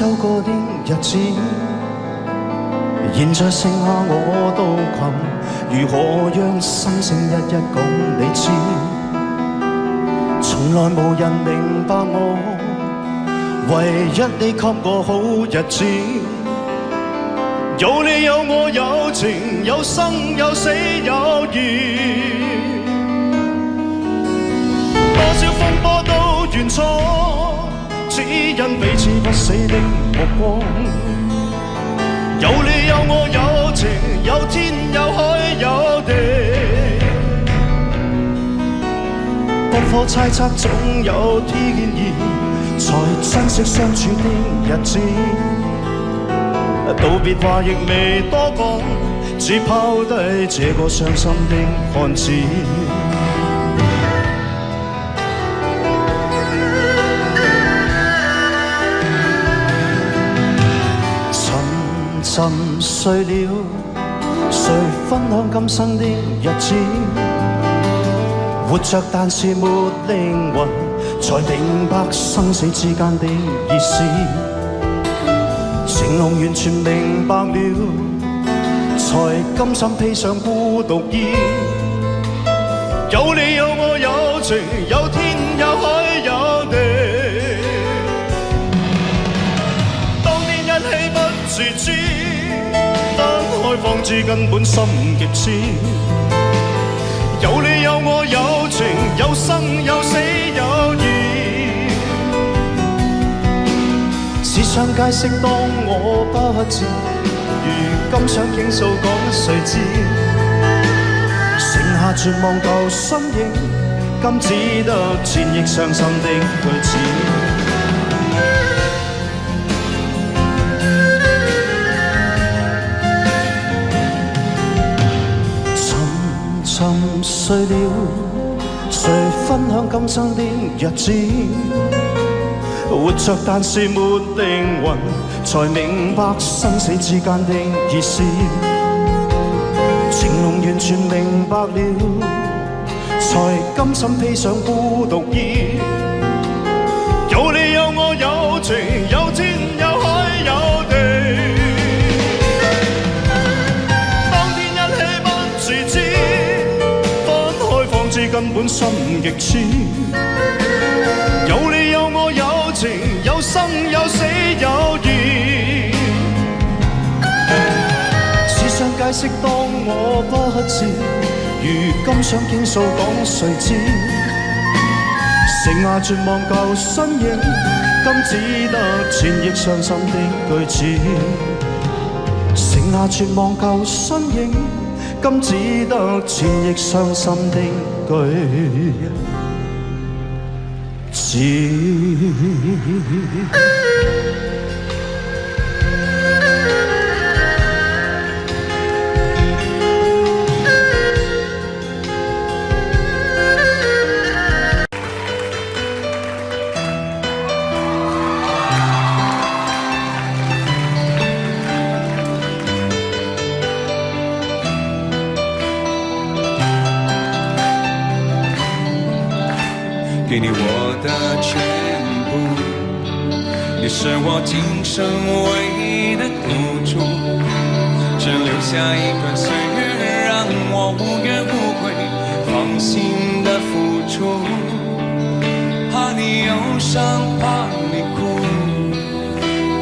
走過的日子，現在剩下我獨琴，如何讓心聲一一講你知？從來無人明白我，唯一你給我好日子。有你有我有情有生有死有義，多少風波都願闖，只因彼此不死的目光。有你有我有情有天有海有地，不可猜測總有天意，才珍惜相處的日子。道別話亦未多講，只拋低這個傷心的漢子。沉沉睡了，誰分享今生的日子？活着但是沒靈魂，才明白生死之間的意思。情濃完全明白了，才甘心披上孤獨衣。有你有我有情有天有海有地，當年一起不自知，分開方知根本心極痴。有你有我有情有生有死有義，只想解釋當我不知，如今想傾訴講誰知？剩下絕望舊身影，今只得千億傷心的句子。沉睡了，誰分享今生的日子？活着但是沒靈魂，才明白生死之間的意思。情濃完全明白了，才甘心披上孤獨衣。有你有我有情有天有海有地，當天一起不自知，分開方知根本心極痴。有你有我有情有生有死有義，只想解釋當我不知，如今想傾訴講誰知？剩下絕望舊身影，今只得千億傷心的句子。剩下絕望舊身影，今只得千億傷心的句子。给你我的全部，你是我今生唯一的赌注，只留下一段岁月让我无怨无悔，放心的付出。怕你忧伤，怕你哭，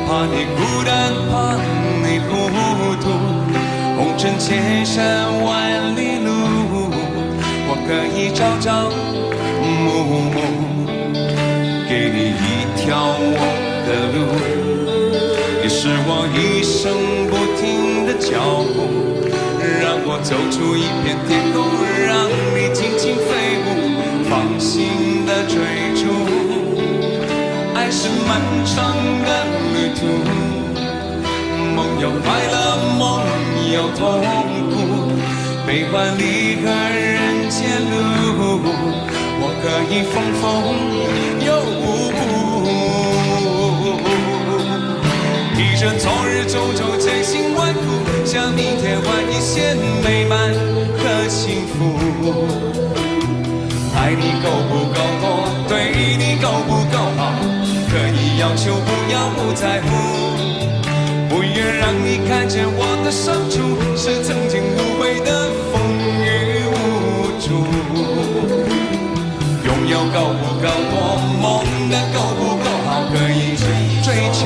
怕你孤单，怕你糊涂。红尘千山万里路，我可以朝朝暮暮，给你一条我的路，也是我一生不停的脚步，让我走出一片天空，让你尽情飞舞，放心的追逐。爱是漫长的旅途，梦有快乐，梦有痛苦，悲欢离合人间路，我可以风风又披着昨日种种千辛万苦，向明天换一些美满和幸福。爱你够不够多，对你够不够好，可以要求不要不在乎。让你看见我的伤处，是曾经无悔的风雨无阻。拥有够不够多，梦的够不够好，可以追求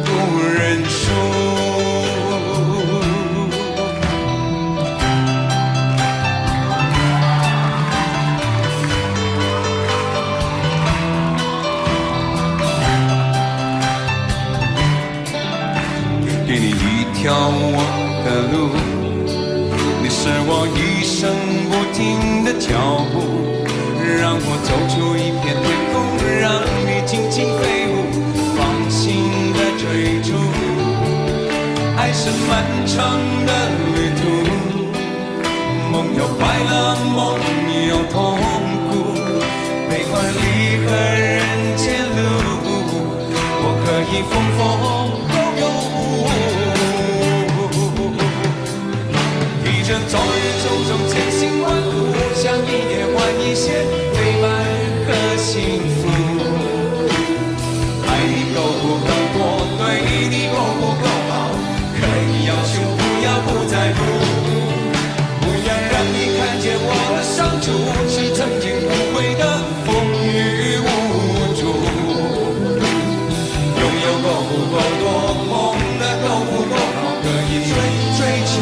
不认输。给你一条我的路，你是我一生不停的脚步，让我走出一片天空，让你尽情飞舞，放心的追逐。爱是漫长的旅途，梦有快乐，梦有痛苦，悲欢离合人间路，我可以风风有提着昨日种种千辛万苦，想一夜换一些美满和幸福。爱你够不够多，对你够不够好，可以要求不要不在乎，不要让你看见我的伤处，是曾经无悔的风雨无阻。拥有够不够多，梦的够不够好，可以追求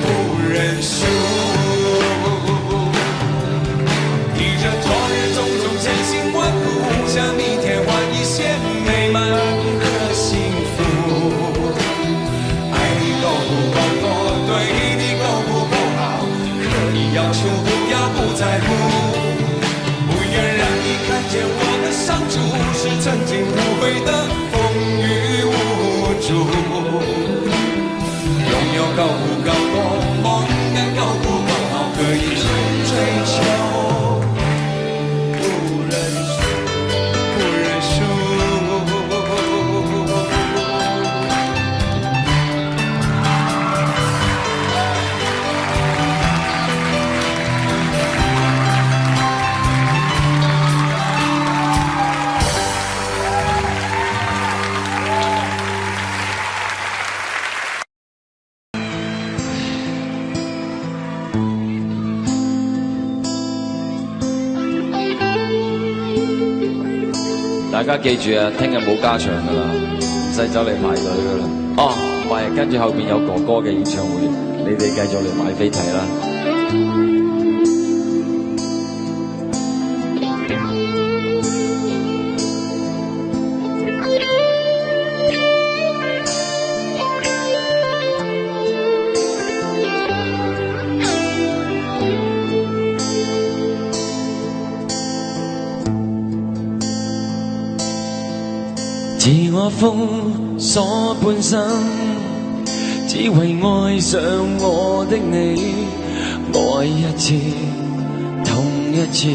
不认输。提着昨日种种千辛万苦，想明天换一些美满和幸福。爱你够不够多，对你够不够好，可以要求不要不在乎，不愿让你看见我的伤处，是曾经无悔的风雨无阻。拥有够不够多，梦的够不够好，可以追求不认输。大家記住啊，聽日冇加場噶啦，唔使走嚟排隊噶啦。哦，唔係，跟住後邊有哥哥嘅演唱會，你哋繼續嚟買飛睇啦。自我封鎖半生，只為愛上我的你，愛一次，痛一次，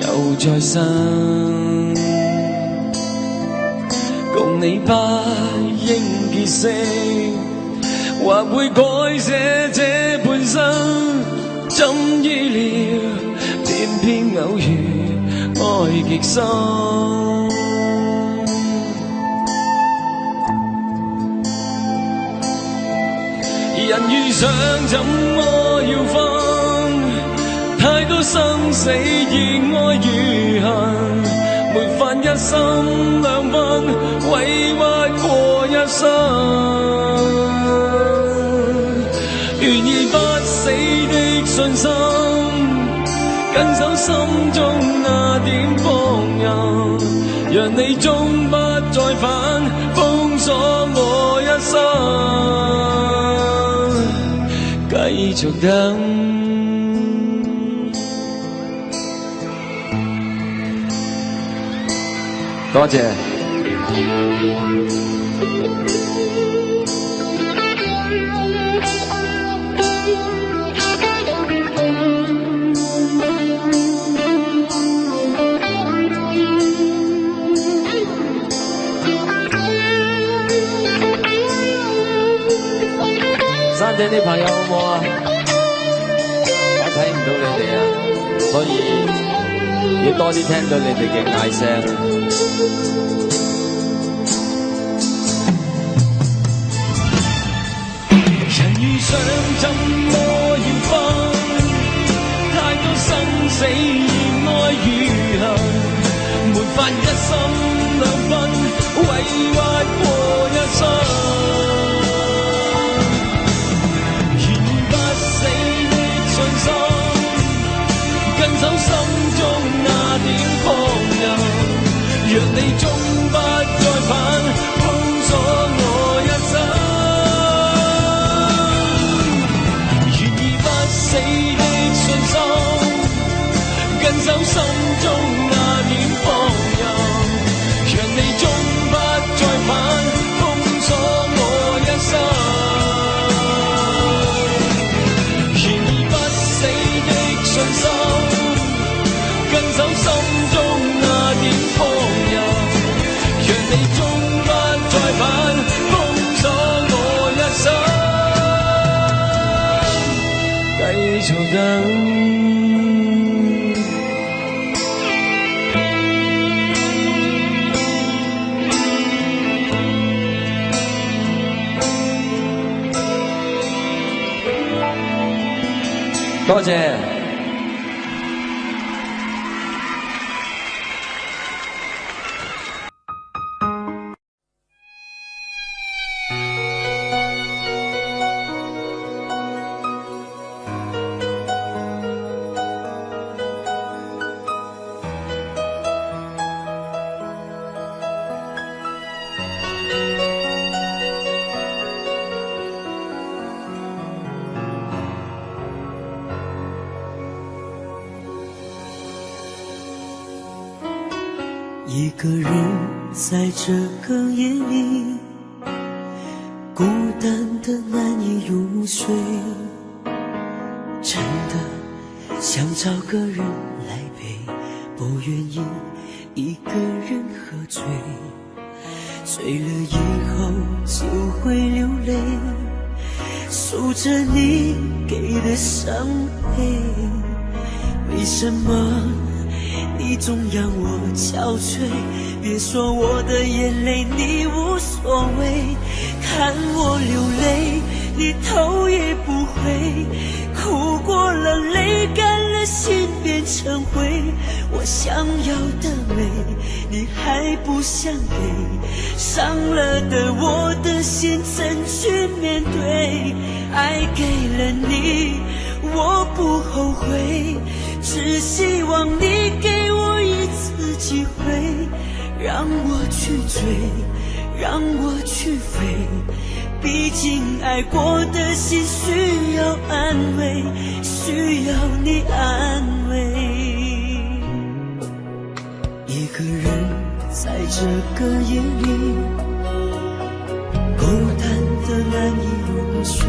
又再生。共你不應結識，或會改寫這半生。怎意料，偏偏偶遇，愛極深。人遇上怎麼要分？太多生死意愛如恨，沒法一心兩分，委屈過一生。願意不死的信心，緊守心中那點放任，讓你終不再返，封鎖我一生。繼續等，多謝。山頂啲朋友好唔好啊？我睇唔到你哋啊，所以要多啲聽到你哋嘅嗌聲。想怎麼要分，太多生死愛與恨，沒法一心兩分，委屈過一生。願不死的信心，跟走心中那點放任，讓你終不再返，封鎖我一生。死的信心，跟走心中那點放任，讓你終不再返，封鎖我一生。然而不死的信心，跟走心中那點放任，讓你終不再返，封鎖我一生。繼續等。多謝。一个人在这个夜里，孤单的难以入睡，真的想找个人来陪，不愿意一个人喝醉，醉了以后就会流泪，数着你给的伤悲，为什么你总让我憔悴？别说我的眼泪你无所谓，看我流泪你头也不回，哭过了泪干了心变成灰，我想要的美你还不想给，伤了的我的心怎去面对？爱给了你我不后悔，只希望你给我一次机会，让我去追，让我去飞，毕竟爱过的心需要安慰，需要你安慰。一个人在这个夜里，孤单的难以入睡，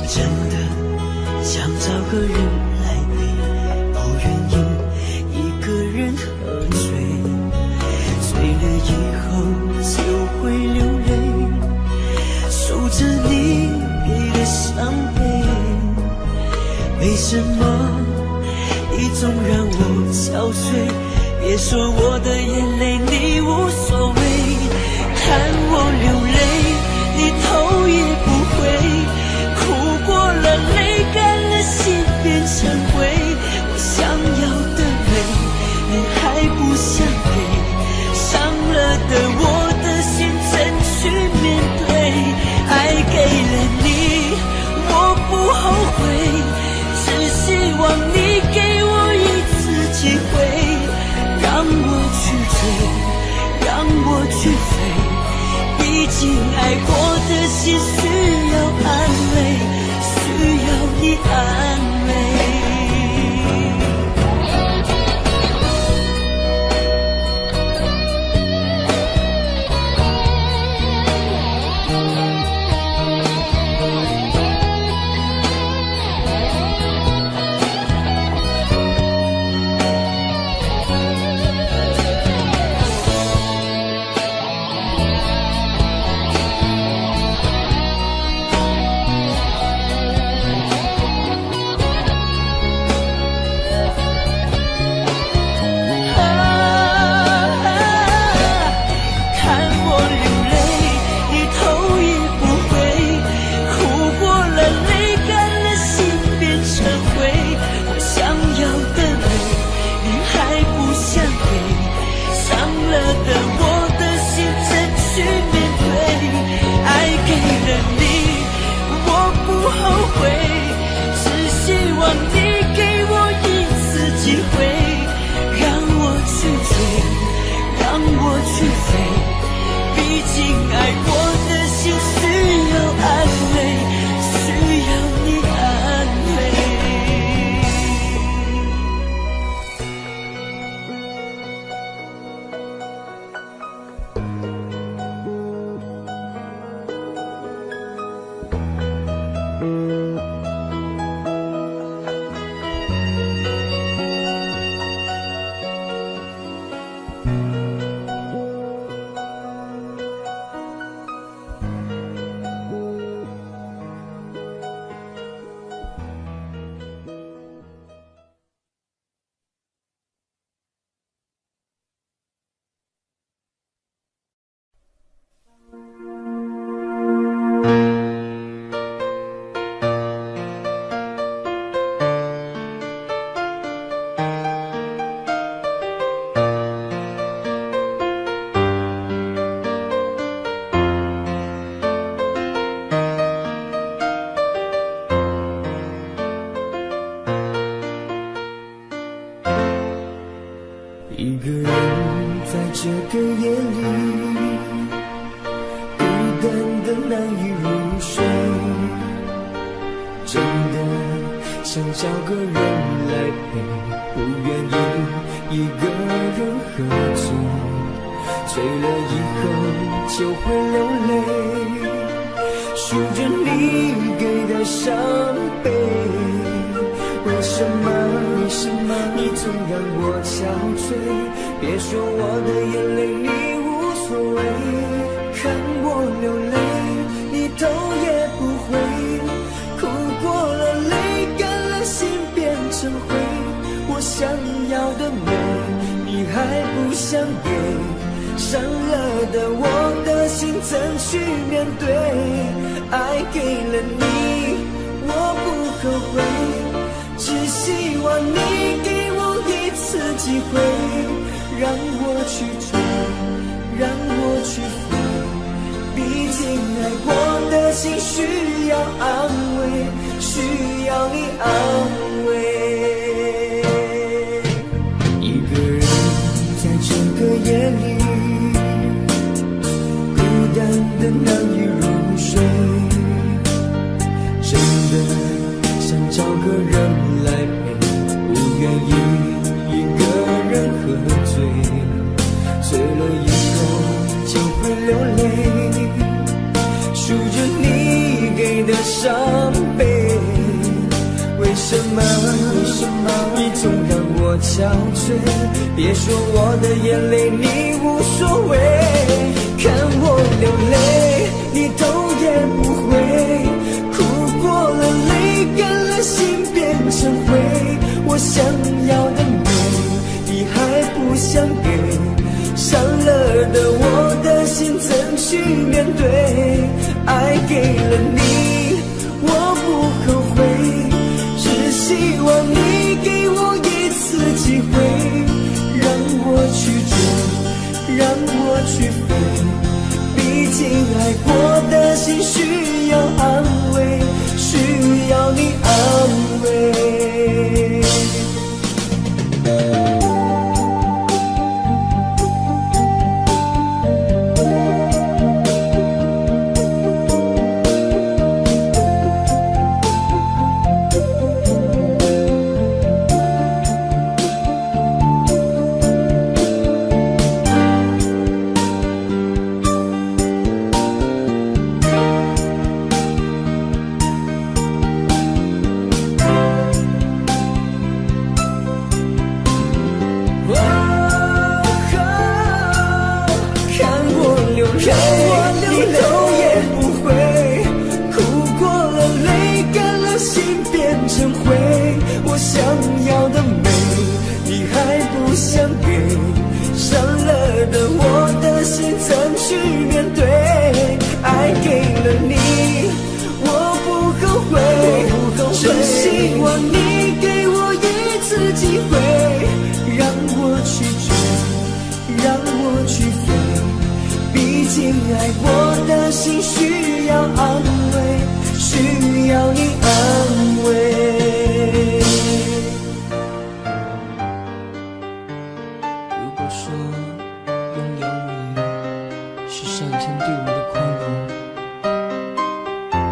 真的想找个人来陪，不愿意一个人喝醉，醉了以后就会流泪，数着你给的伤悲，为什么你总让我憔悴？别说我的眼泪你无所谓，看我流泪你头也不回，哭过了泪干了心变成灰，我想要的美你还不想给，伤了的我的心怎去面对？爱给了你我不后悔，只希望你给我一次机会，让我去追，让我去飞，毕竟爱过的心需要安慰，需要你安慰。想找个人来陪，不愿意一个人喝醉，醉了以后就会流泪，数着你给的伤悲。为什么你总让我憔悴？别说我的眼泪你无所谓，看我流泪你头也不回，哭过了泪干了心变成灰，我想要的美你还不想给，伤了的我的心怎去面对？爱给了你我不后悔，只希望你给我一次机会，让我去追，让我去飞，毕竟爱过的心需要安慰，需要你安慰。一个人在这个夜里，孤单的难以入睡，真的想找个人来陪，不愿意一个人喝醉，醉了以后就会流泪，数着你给的伤悲。为什么你总让我憔悴？别说我的眼泪你无所谓，看我流泪你头也不回，哭过了泪干了心变成灰，我想要的美你还不想给，伤了的我的心怎去面对？爱给了你我不后悔，只希望你给我一次机会，让我去追，让我去飞，毕竟爱过的心需要安慰，需要你安慰。爱过的心需要安慰，需要你安慰。如果说拥有你是上天对我的宽容，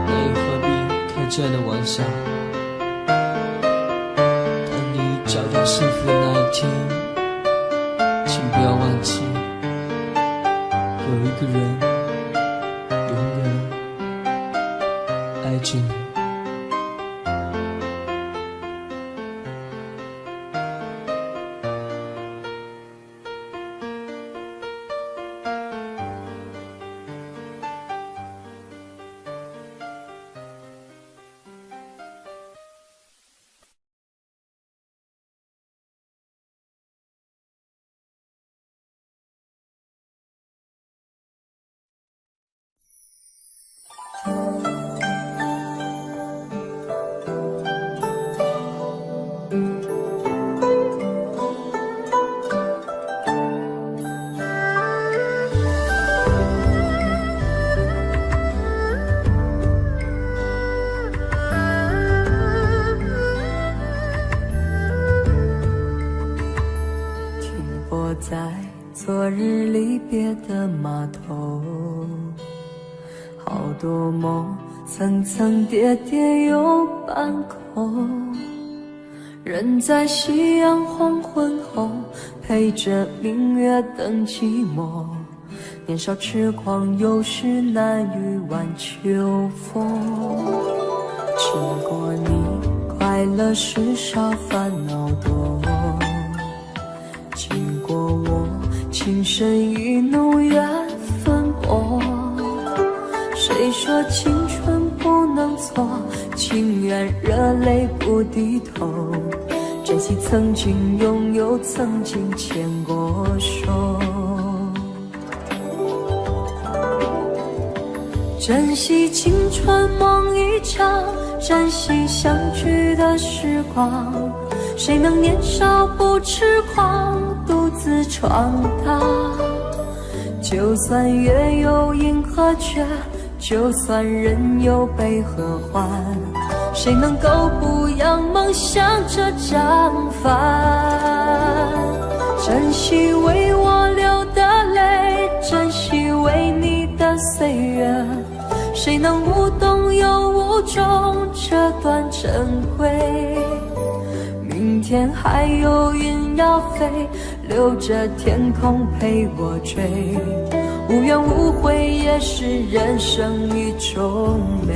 那又何必开这样的玩笑？当你找到幸福的那一天，请不要忘记，有一个人永远爱着你。在昨日离别的码头，好多梦层层叠叠又半空。人在夕阳黄昏后，陪着明月等寂寞。年少痴狂，有时难御晚秋风。经过你，快乐时少，烦恼多。经过我，情深意浓，缘分薄。谁说青春不能错？情愿热泪不低头。珍惜曾经拥有，曾经牵过手。珍惜青春梦一场，珍惜相聚的时光。谁能年少不痴狂，独自闯荡？就算月有阴和缺，就算人有悲和欢，谁能够不扬梦想这张帆？珍惜为我流的泪，珍惜为你的岁月，谁能无动又无衷这段珍贵？明天还有云要飞，留着天空陪我追。无怨无悔也是人生一种美。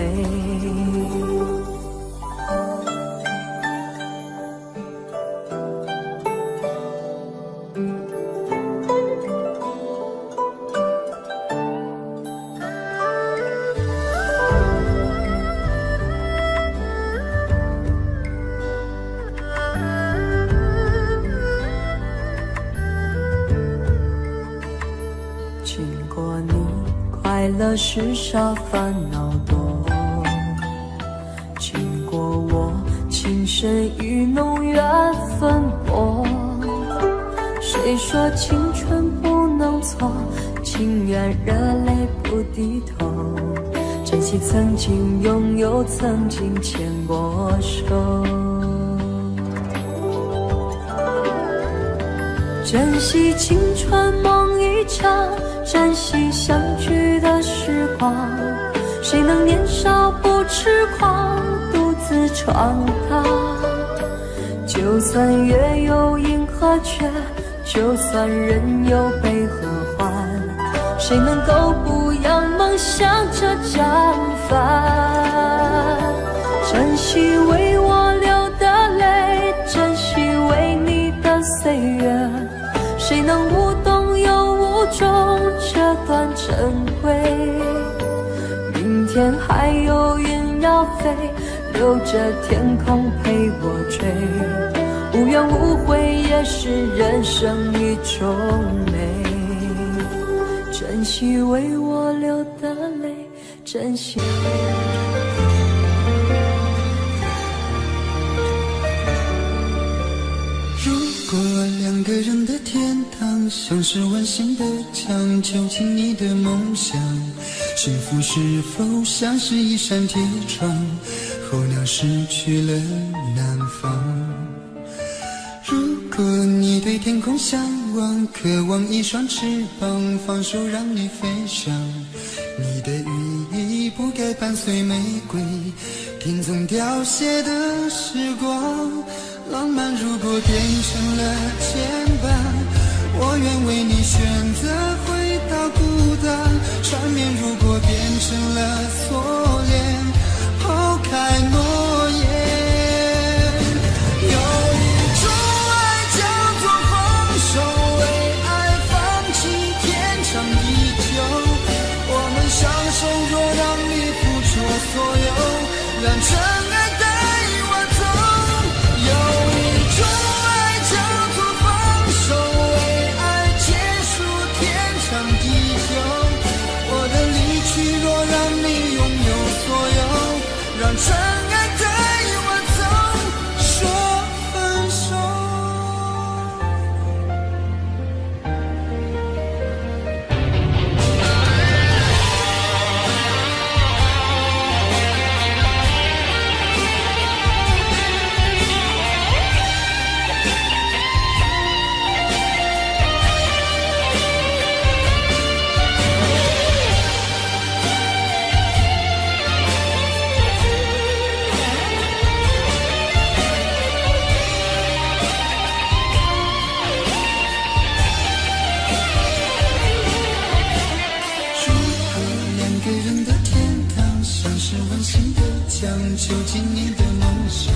经过你，快乐时少，烦恼多。经过我，情深意浓，缘分薄。谁说青春不能错？情愿热泪不低头。珍惜曾经拥有，曾经牵过手。珍惜青春梦一场，珍惜相聚的时光。谁能年少不痴狂，独自闯荡？就算月有阴和缺，就算人有悲和欢，谁能够不扬梦想这张帆？珍惜为我流的泪，珍惜为你的岁月，谁能无动又无衷这段珍贵？明天还有云要飞，留着天空陪我追。无怨无悔也是人生一种美。珍惜为我流的泪，珍惜如果两个人的天堂像是温馨的墙，就请你的梦想。幸福是否像是一扇铁窗，候鸟失去了南方。如果你对天空向往，渴望一双翅膀，放手让你飞翔。你的羽翼不该伴随玫瑰，听从凋谢的时光。浪漫如果变成了牵绊，我愿为你选择回到孤单。缠绵如果变成了锁链，抛开诺言。有一种爱叫做放手，为爱放弃天长地久。我们相守，若让你付出所有，让真爱带我走。有一种爱叫做放手，为爱结束天长地久。我的离去，若让你拥有所有，让真爱带我走，说分手。囚禁你的梦想。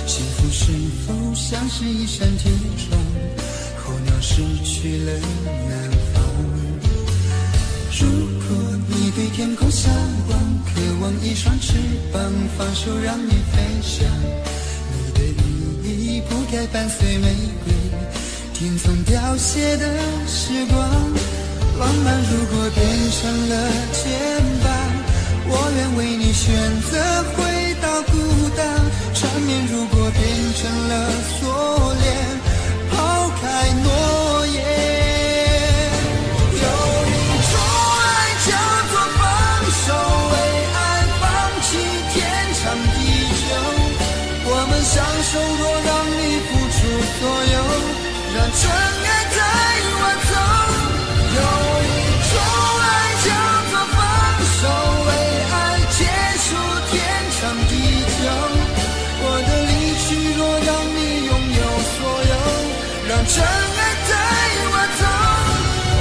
幸福是否像是一扇铁窗，候鸟失去了南方。如果你对天空向往，渴望一双翅膀，放手让你飞翔。你的羽翼不该伴随玫瑰，天从凋谢的时光。浪漫如果变成了肩膀，我愿为你选择回到孤岛。缠绵如果变成了锁链，抛开诺言。有一种爱叫做放手，为爱放弃天长地久。我们相守过，让你付出所有，让真爱带我走。有一种爱叫做放手，为爱结束天长地久。我的离去若让你拥有所有，让真爱带我走。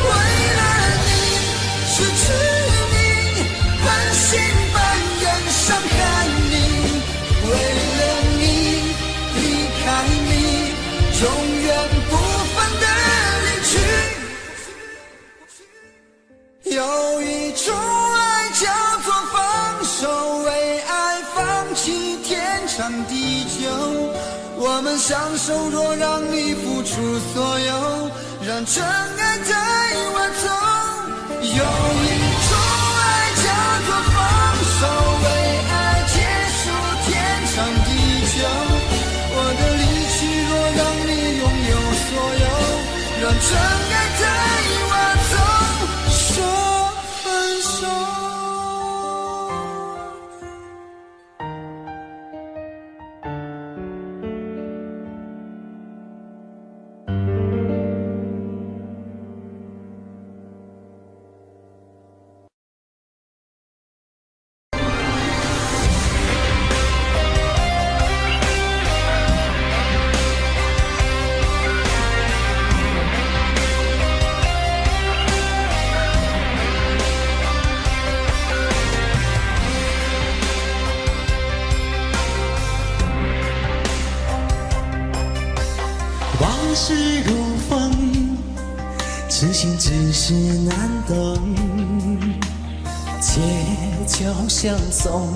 为了你失去你，半信半疑伤害你，为了你离开你，永远不分的离去。有一种爱叫做放手，为爱放弃天长地久。我们相守，若让你付出所有，让真爱带我走。有一种爱叫做放手，为爱结束天长地久。我的离去若让你拥有所有，让真爱带我走。说分手。往事如风，痴心只是难懂。借酒相送，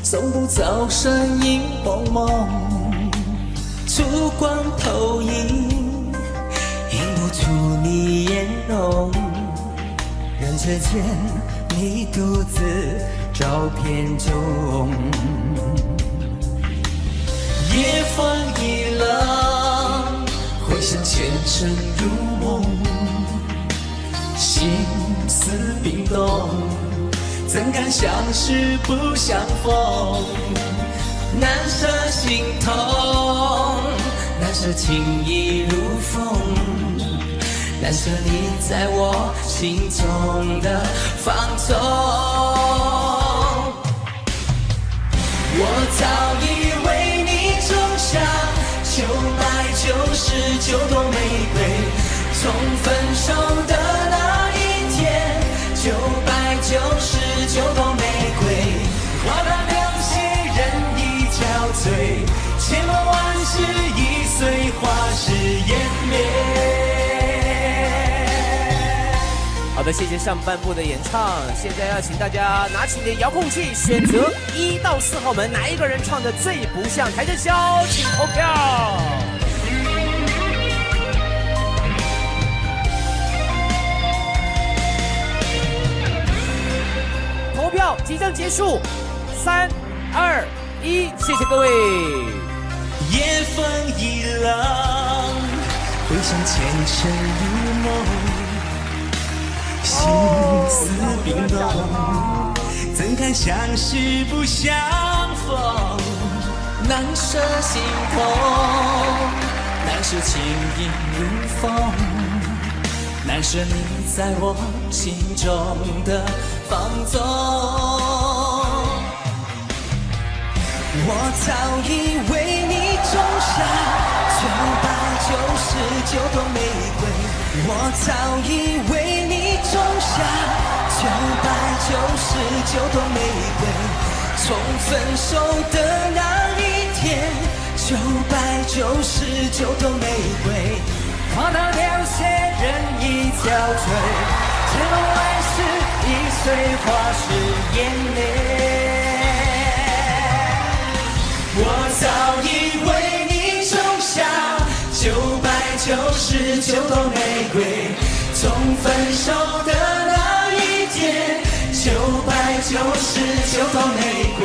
送不走身影蒙蒙。烛光投影，映不出你颜容。人世间，你独自照片中。夜风一冷，回想前尘如梦，心思冰冻，怎敢相识不相逢？难舍心痛，难舍情意如风，难舍你在我心中的放纵。我早已为你种下9百99朵玫瑰，从分手的那一天，999朵玫瑰，花瓣凉血，人已憔悴，千万万事已随花事湮灭。好的，谢谢上半部的演唱。现在要请大家拿起你的遥控器，选择1到4号门，哪一个人唱的最不像？台正宵，请投票。投票即将结束，3、2、1，谢谢各位。夜风一冷，回想前尘如梦。心思冰冻，怎敢相识不相逢？难舍心痛，难舍情意如风，难舍你在我心中的放纵。我早已为你种下999朵玫瑰，我早已为你种下999朵玫瑰，从分手的那一天，999朵玫瑰，花到凋谢，人已憔悴，千万万事已随花时湮灭。我早已为你种下999朵玫瑰，从分手的那一天，999朵玫瑰，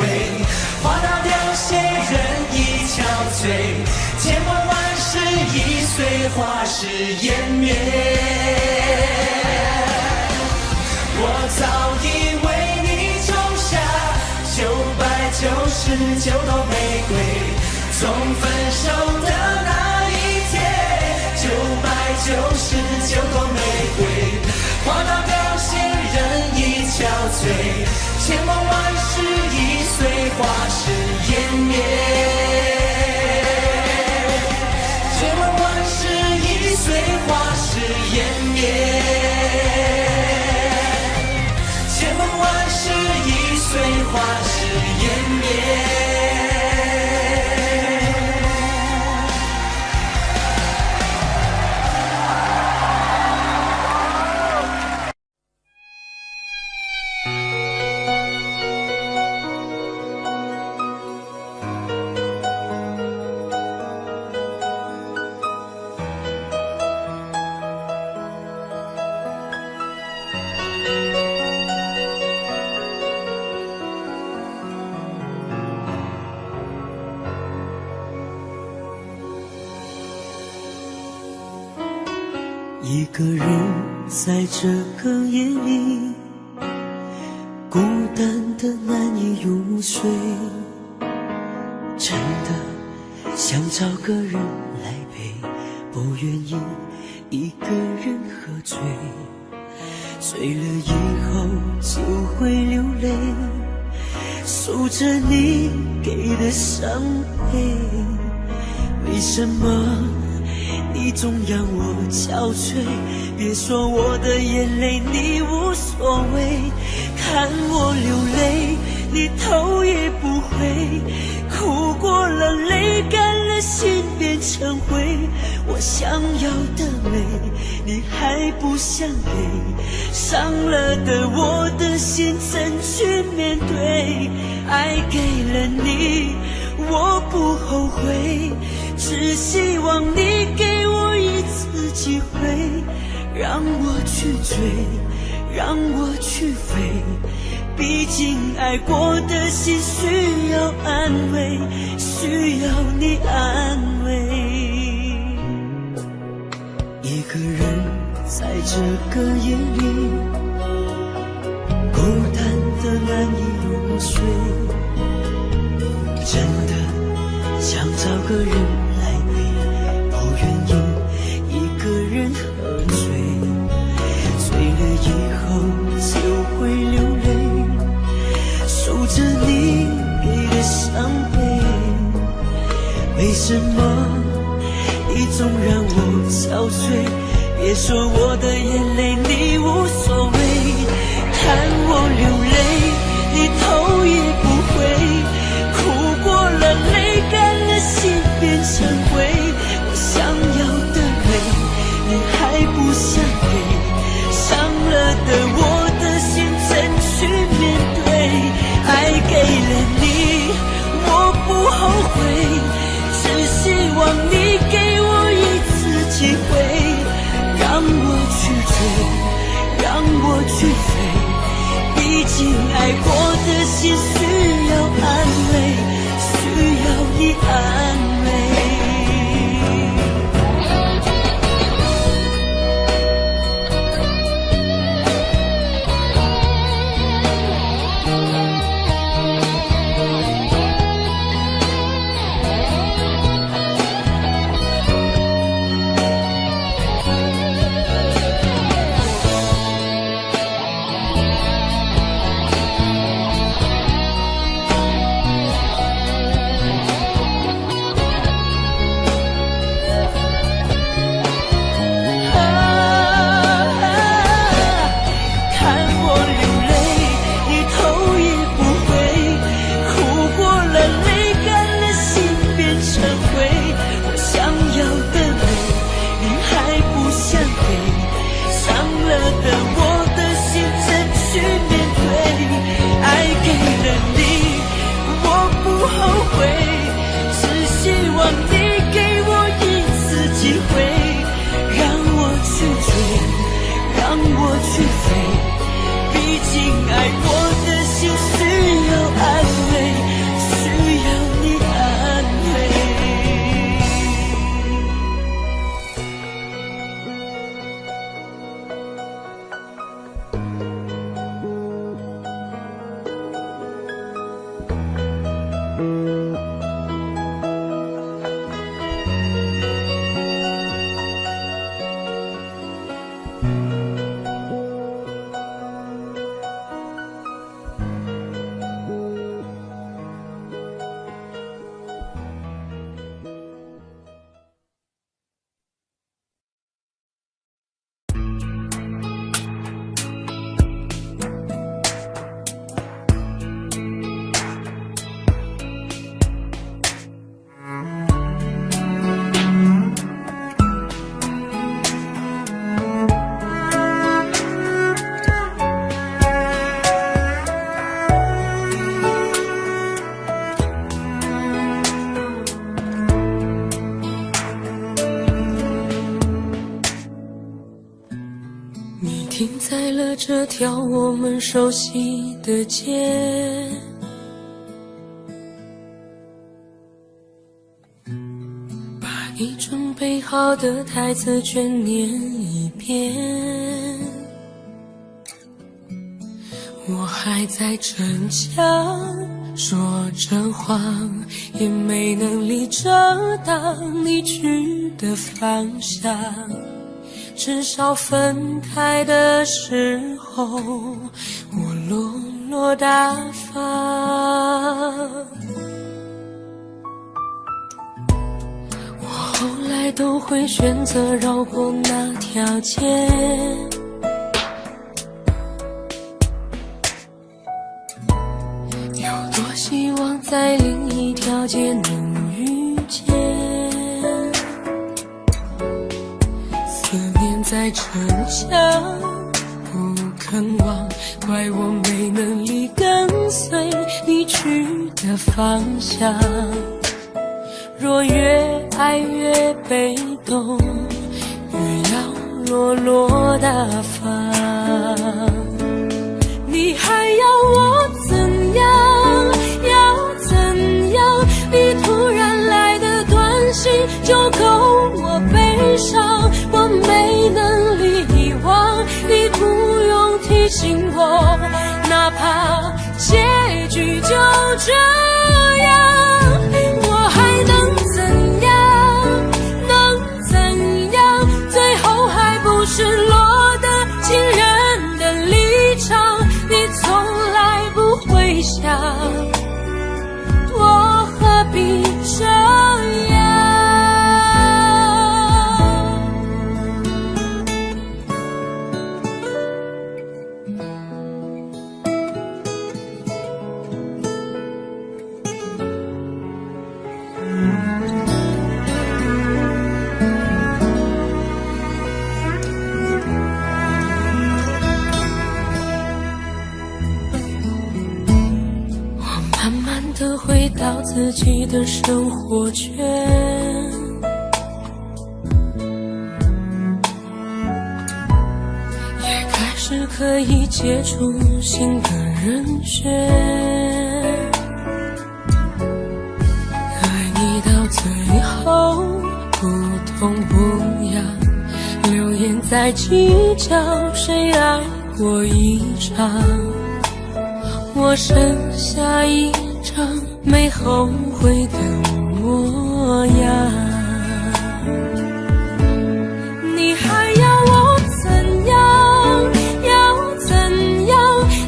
花到凋谢，人已憔悴，千万万事已随花时湮灭。我早已为你种下999朵玫瑰，从分手的那一天，999朵玫瑰，花到凋谢，人已憔悴，千万万事已随花时湮灭，千万万事已随花时湮灭，千万万事已随花时湮灭。一个人在这个夜里，孤单的难以入睡，真的想找个人来陪，不愿意一个人喝醉，醉了以后就会流泪，数着你给的伤悲，为什么你总让我憔悴？别说我的眼泪你无所谓，看我流泪你头也不回，哭过了泪干了心变成灰，我想要的美你还不想给，伤了的我的心怎去面对？爱给了你我不后悔，只希望你给我一次机会，让我去追，让我去飞，毕竟爱过的心需要安慰，需要你安慰。一个人在这个夜里，孤单的难以入睡，真的想找个人来陪，不愿意一个人喝醉，醉了以后就会流泪，数着你给的伤悲，为什么你总让我憔悴？别说我的眼泪你无所谓，看我流泪你头也不回，哭过了泪干了心变成灰，我想要的美你还不想给，伤了的我的心怎去面对？爱给了你我不后悔，只希望你给我一次机会，让我去追，让我去飞，毕竟爱过的心需要安慰，需要你安慰。看我流泪你头也不回，需要安慰，需要你安慰。你停在了这条我们熟悉的街，把你准备好的台词全念一遍。我还在逞强，说着谎，也没能力遮挡你去的方向。至少分开的时候，我落落大方。我后来都会选择绕过那条街，有多希望在另一条街能遇见。思念在逞强，不肯忘，怪我没能力跟随你去的方向。若越爱越被动，越要落落大方。你还要我怎样？要怎样？你突然来的短信就够我悲伤，我没能力遗忘，你不用提醒我，哪怕结局就这样。我还能怎样？能怎样？最后还不是落得情人的立场，你从来不会想，我何必这样？慢慢地回到自己的生活圈，也开始可以接触新的人选。爱你到最后不痛不痒，流言在计较谁爱过一场。我剩下一张没后悔的模样。你还要我怎样？要怎样？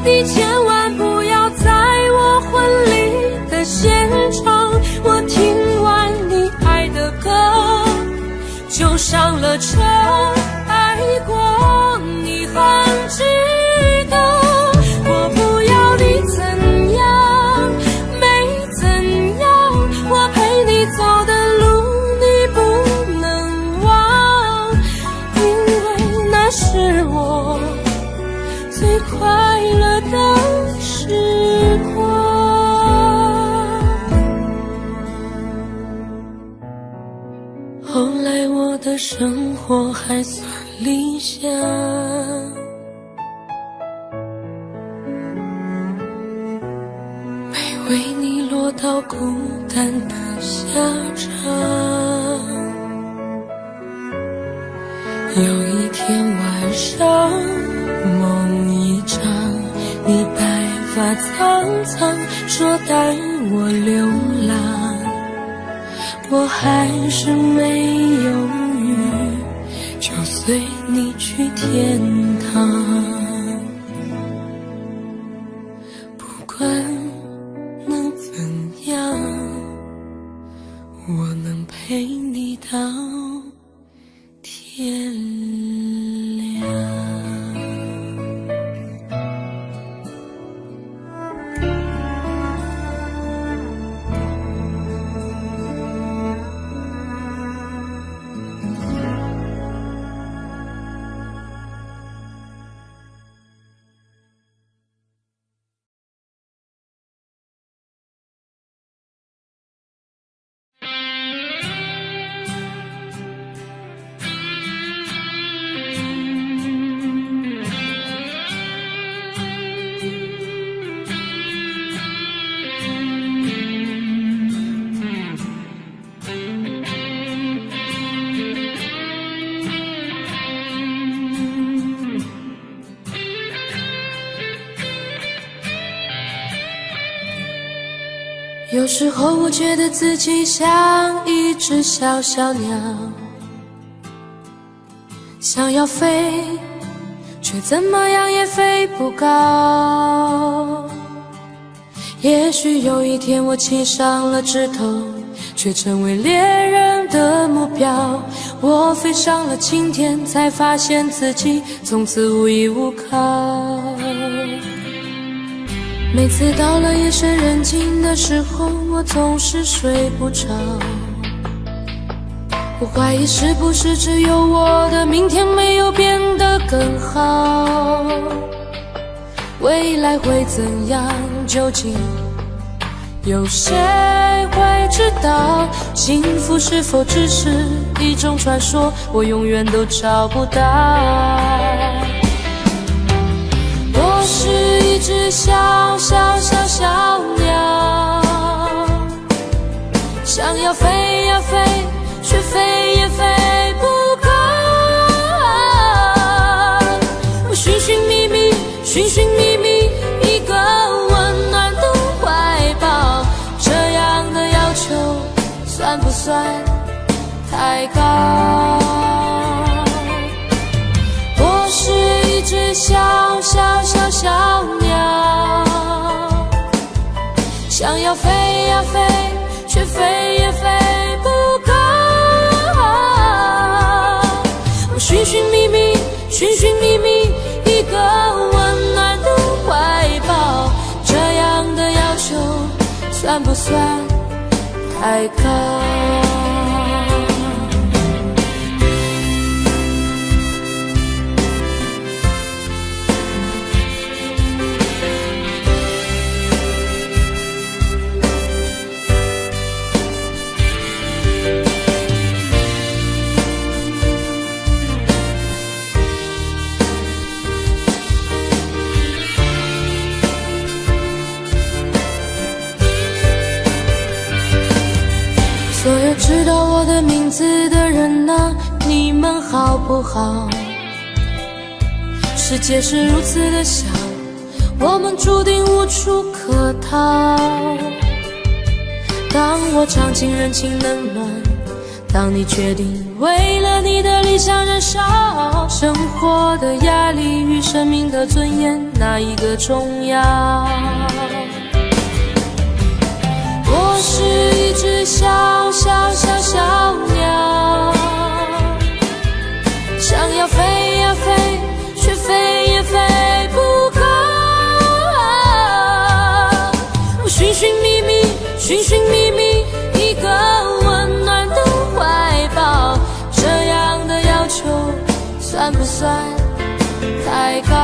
你千万不要在我婚礼的现场，我听完你爱的歌就上了车。爱过你很值得，我不要你怎样，没怎样，我陪你走的路你不能忘，因为那是我最快乐的时光。后来我的生活还算理想，我到孤单的下场。有一天晚上，梦一场，你白发苍苍，说带我流浪，我还是没犹豫，就随你去天堂。不管能怎样，我能陪你到天亮。有时候我觉得自己像一只小小鸟，想要飞，却怎么样也飞不高。也许有一天我栖上了枝头，却成为猎人的目标。我飞上了青天，才发现自己从此无依无靠。每次到了夜深人静的时候，我总是睡不着。我怀疑是不是只有我的明天没有变得更好。未来会怎样，究竟有谁会知道？幸福是否只是一种传说，我永远都找不到。我是一只小小小小鸟，想要飞呀飞，却飞也飞不高。我寻寻觅觅，寻寻觅觅一个温暖的怀抱，这样的要求算不算太高？我是一只小小小小鸟，想要飞呀飞，却飞也飞不高。我寻寻觅觅，寻寻觅觅一个温暖的怀抱，这样的要求算不算太高？所有知道我的名字的人啊，你们好不好？世界是如此的小，我们注定无处可逃。当我尝尽人情冷暖，当你决定为了你的理想燃烧，生活的压力与生命的尊严，哪一个重要？我是一只小小小小鸟，想要飞呀飞，却飞也飞不高。我寻寻觅觅，寻寻觅觅一个温暖的怀抱，这样的要求算不算太高？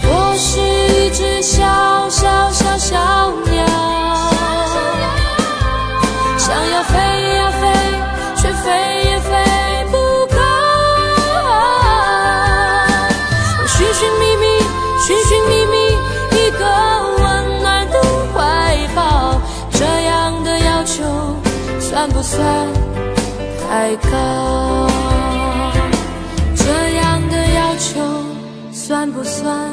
我是一只小小小小鸟，想要飞呀飞，却飞也飞不高。我寻寻觅觅，寻寻觅觅一个温算太高？这样的要求算不算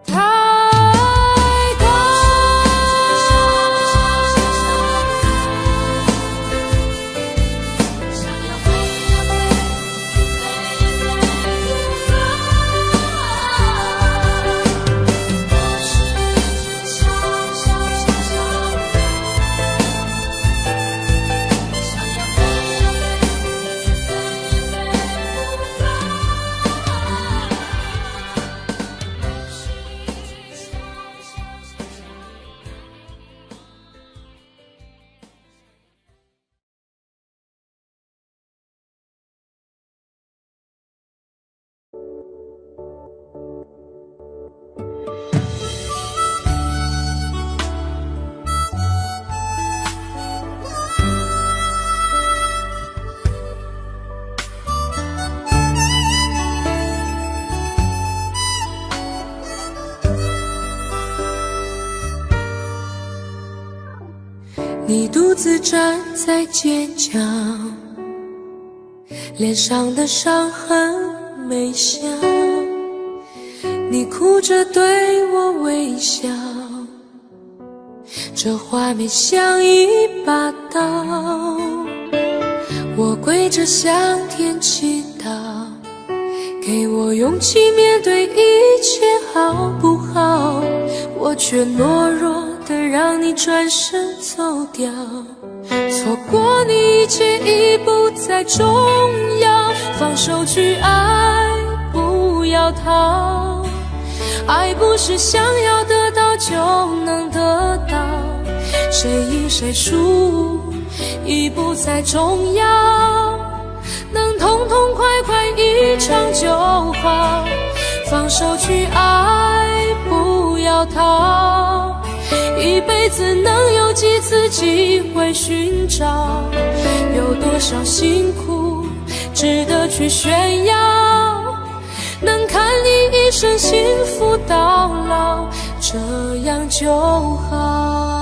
太高？你独自站在街角，脸上的伤痕没消，你哭着对我微笑，这画面像一把刀，我跪着向天祈祷，给我勇气面对一切好不好？我却懦弱的让你转身走掉，错过你一切已不再重要，放手去爱，不要逃。爱不是想要得到就能得到，谁赢谁输已不再重要，能痛痛快快一场就好。放手去爱，不要逃，一辈子能有几次机会寻找？有多少辛苦值得去炫耀？能看你一生幸福到老，这样就好。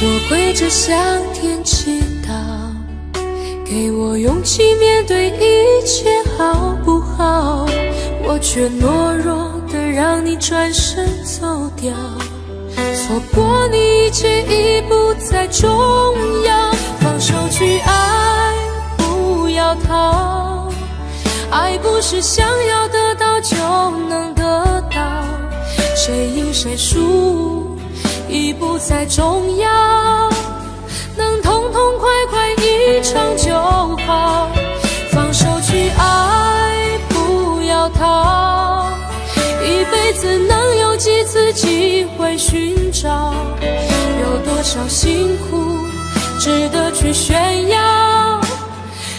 我跪着向天祈祷，给我勇气面对一切好不好？我却懦弱的让你转身走掉，错过你一切已不再重要。放手去爱，不要逃，爱不是想要得到就能得到，谁赢谁输已不再重要，能痛痛快快一场就好。放手去爱，不要逃，一辈子能有几次机会寻找？有多少辛苦值得去炫耀？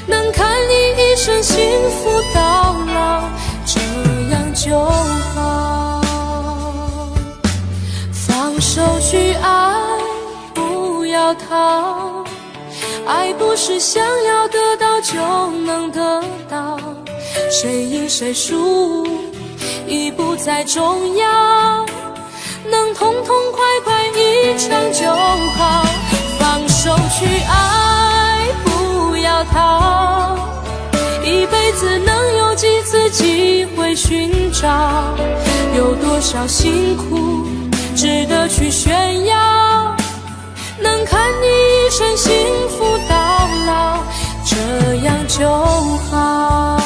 能看你一生幸福到老，这样就好。放手去爱，不要逃，爱不是想要得到就能得到，谁赢谁输已不再重要，能痛痛快快一场就好。放手去爱，不要逃，一辈子能有几次机会寻找？有多少辛苦值得去炫耀？能看你一生幸福到老，这样就好。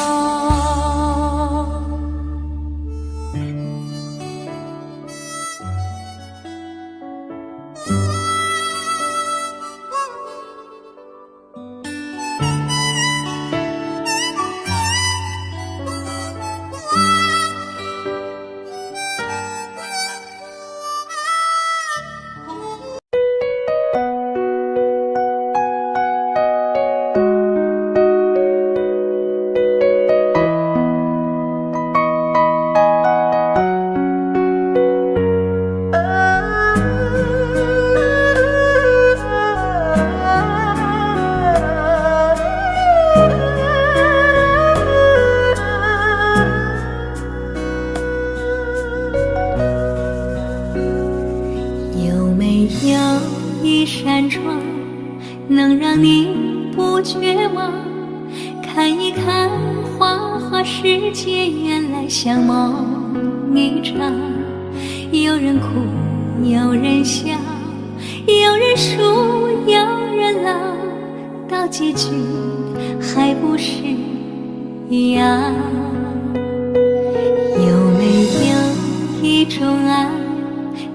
能让你不绝望。看一看花花世界，原来像梦一场。有人哭，有人笑，有人输，有人老，到结局还不是一样。有没有一种爱，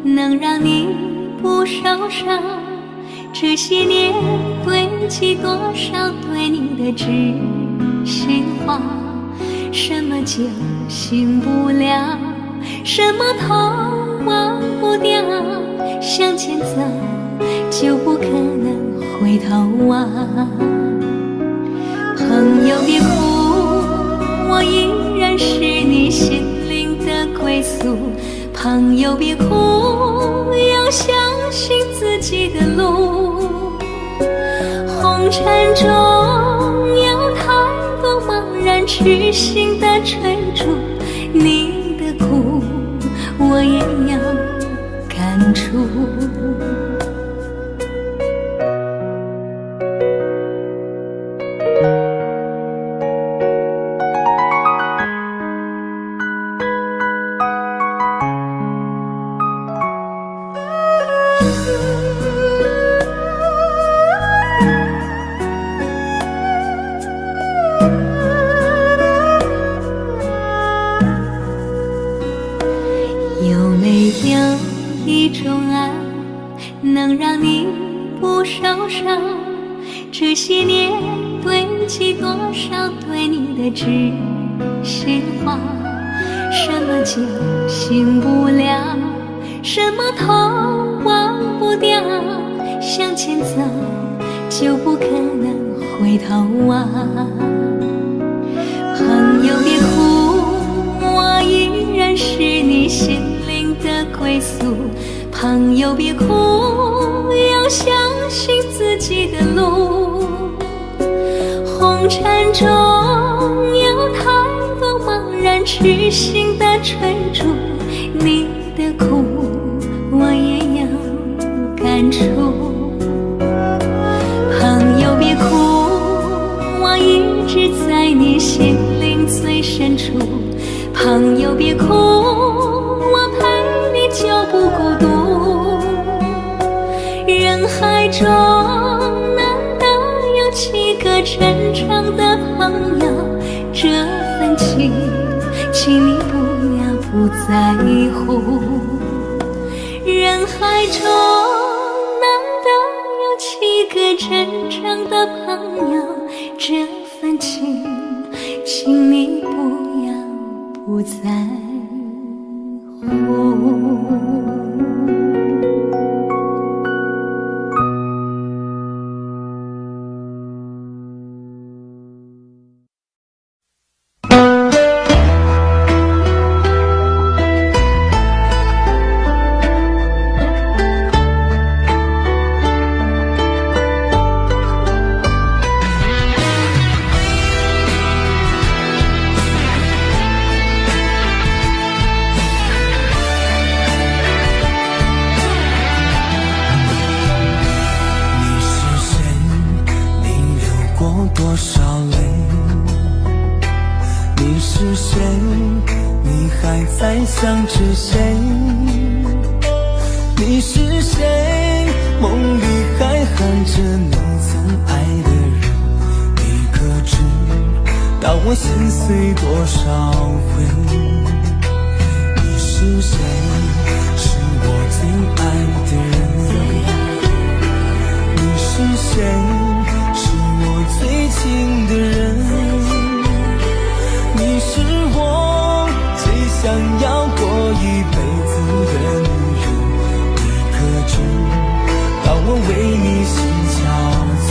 能让你不受伤？这些年堆积多少对你的知心话？什么酒醒不了，什么痛忘不掉，向前走就不可能回头望。朋友别哭，我依然是你心灵的归宿。朋友别哭，要相信自己的路。红尘中有太多茫然痴心的追逐，你的苦我也要感触。有没有一种爱，能让你不受伤？这些年堆积多少对你的知心话？什么酒醒不了，什么痛忘不掉，向前走就不可能回头望。朋友别哭，我依然是你心灵的归宿。朋友别哭，要相信自己的路。红尘中有太多茫然痴心的追逐，你的苦我也要感触。朋友别哭，我一直在你心灵最深处。朋友别哭，我陪你就不孤独。人海中难得有几个真正的朋友，这份情请你不要不在乎。人海中难得有几个真正的朋友，这份情请你不要不在乎。多少泪？你是谁？你还在想着谁？你是谁？梦里还喊着你曾爱的人，你可知道我心碎多少回？你是谁？是我最爱的人。你是谁？最亲的人，你是我最想要过一辈子的女人。你可知道我为你心憔悴？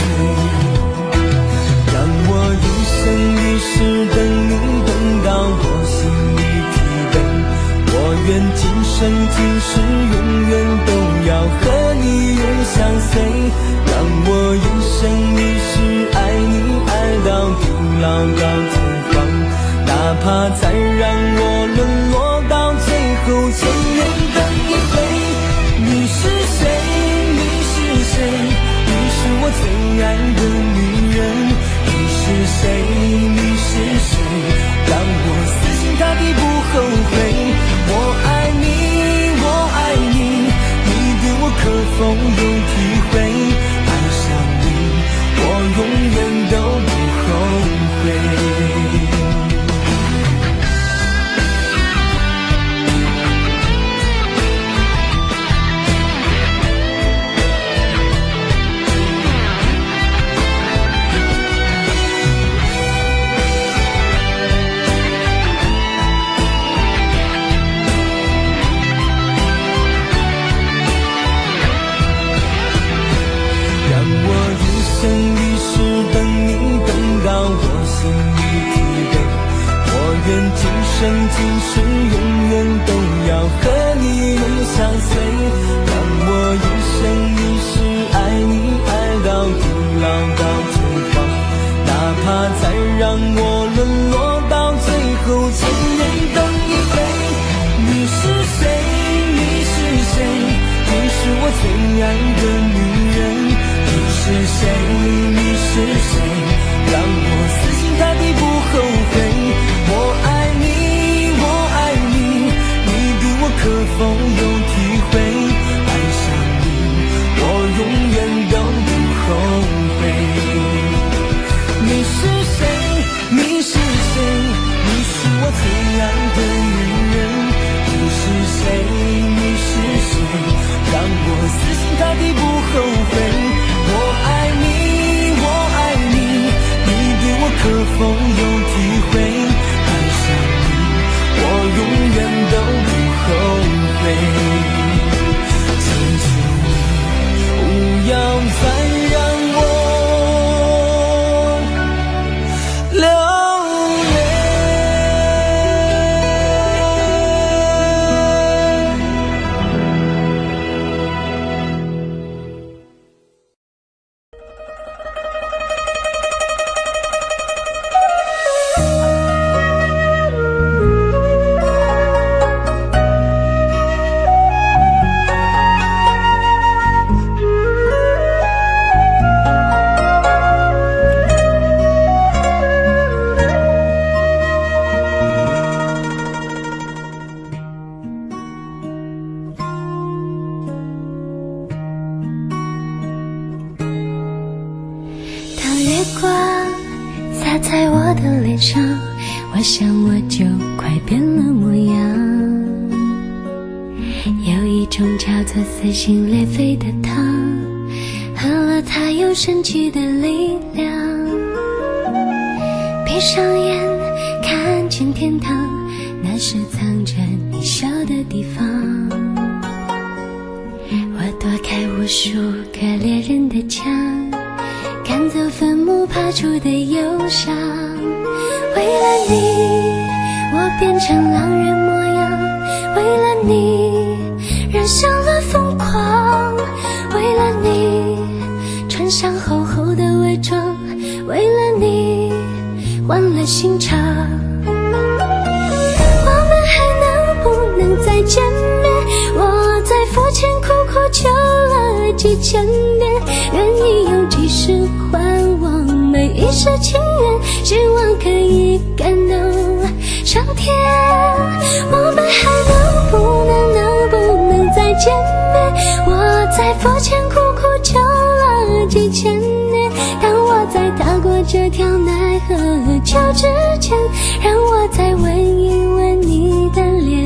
让我一生一世等你，等到我心里疲惫。我愿今生今世永远都要和你永相随。让我一生一世爱你，爱到地老到天荒，哪怕再让我沦落到最后千年等一回。你是谁？你是谁？你是我最爱的女人。你是谁？你是谁？让我死心塌地不后悔。我爱你，我爱你，你对我可否有体会？爱上你，我永远都不后悔。愿今生今世永远都要和你相随，让我一生一世爱你，爱到地老到天荒，哪怕再让我沦落到最后千年等一回。你是谁？你是谁？你是我最爱的女人。你是谁？你是谁？让我死心塌地不后悔。我爱你，我爱你，你对我可否有体会？爱上你，我永远都不后悔。你是谁？你是谁？你是我最爱的女人。你是谁？你是谁？让我死心塌地不后悔。我爱你，我爱你，你对我可否有体会？我永远都不后悔，请求你不要再让我流泪。洒在我的脸上，我想我就快变了模样。有一种叫做撕心裂肺的糖，喝了它有神奇的力量。闭上眼看见天堂，那是藏着你笑的地方。我躲开无数个猎人的枪，赶走坟墓爬出的忧伤。为了你，我变成狼人模样。为了你，染上了疯狂。为了你，穿上厚厚的伪装。为了你，换了心肠。我们还能不能再见面？我在佛前苦苦求了几千遍，愿意用几世还我每一世情缘，希望可以感动上天。我们还能不能再见面？我在佛前苦苦求了几千年，当我在踏过这条奈何桥之前，让我再吻一吻你的脸。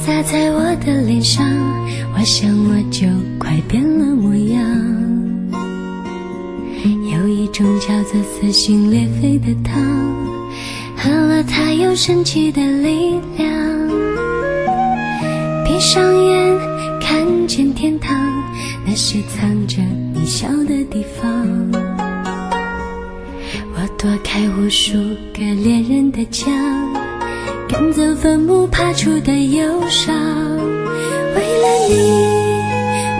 洒在我的脸上，我想我就快变了模样。有一种叫做撕心裂肺的糖，喝了它有神奇的力量。闭上眼看见天堂，那也是藏着你笑的地方。我躲开无数个恋人的墙，赶走坟墓爬出的忧伤。为了你，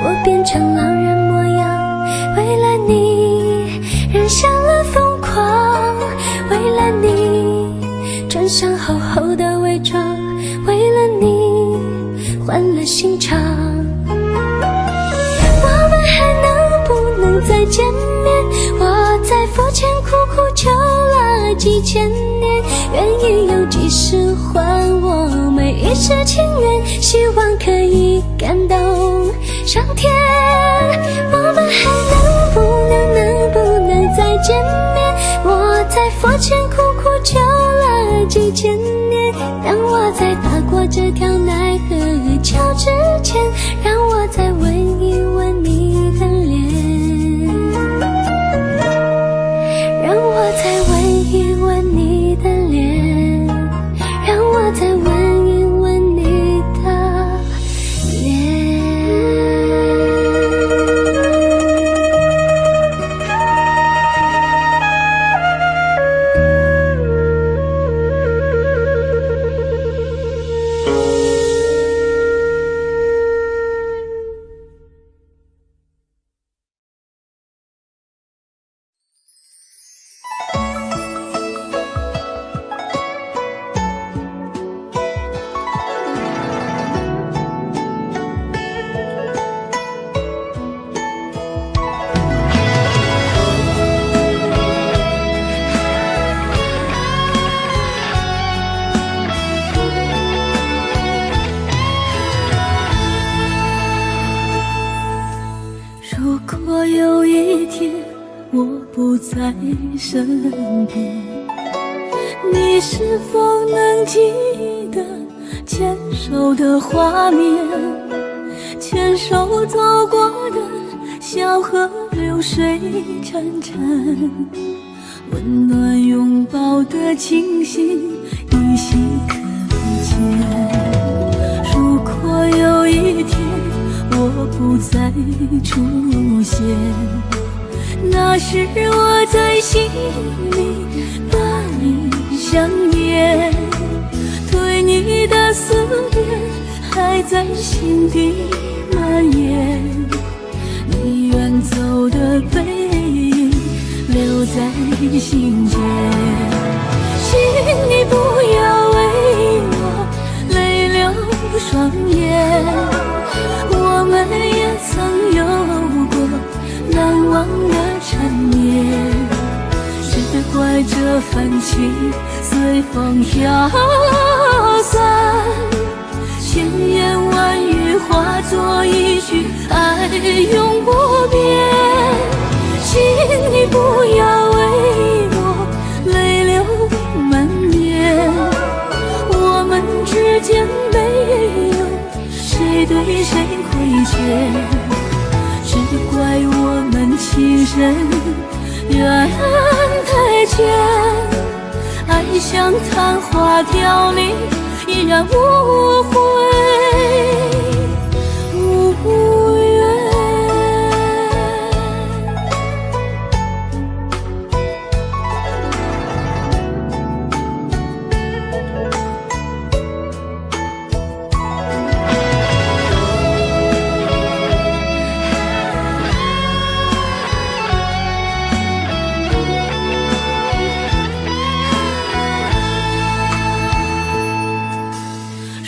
我变成狼人模样，为了你，染上了疯狂，为了你，穿上厚厚的伪装，为了你，换了心肠。我们还能不能再见面？我在佛前苦苦求了几千年，愿意用几世还我每一世情缘，希望可以感动上天。我们还能不能再见面？我在佛前苦苦求了几千年，当我在踏过这条奈何桥之前，让我再吻一吻你的脸，让我再吻一吻你的脸，让我再吻一吻你的脸。如果有一天我不在身边，你是否能记得牵手的画面？牵手走过的小河流水潺潺，温暖拥抱的情形依稀可见。如果有一天我不再出现，那时我在心里把你想念，对你的思念还在心底蔓延。你远走的背影留在心间，请你不要为我泪流双眼，我们也曾有过难忘的缠绵，只怪这份情随风飘散，千言万语化作一句爱永不变。请你不要为我泪流满面，我们之间没有谁对谁亏欠，只怪我们情深缘太浅，爱像昙花凋零，依然无悔无怨。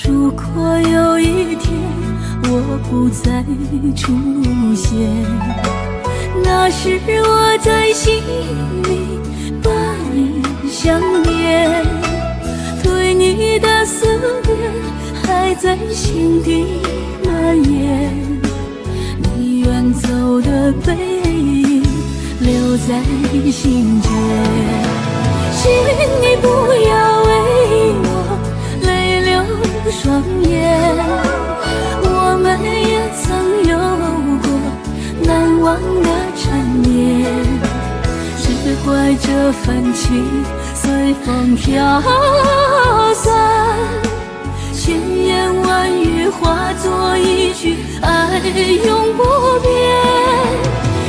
如果有一天我不再出现，那时我在心里把你想念，对你的思念还在心底蔓延。你远走的背影留在心间，请你不要为我泪流双眼，我们也曾有过难忘的缠绵，只怪这份情随风飘散，千言万语化作一句爱永不变。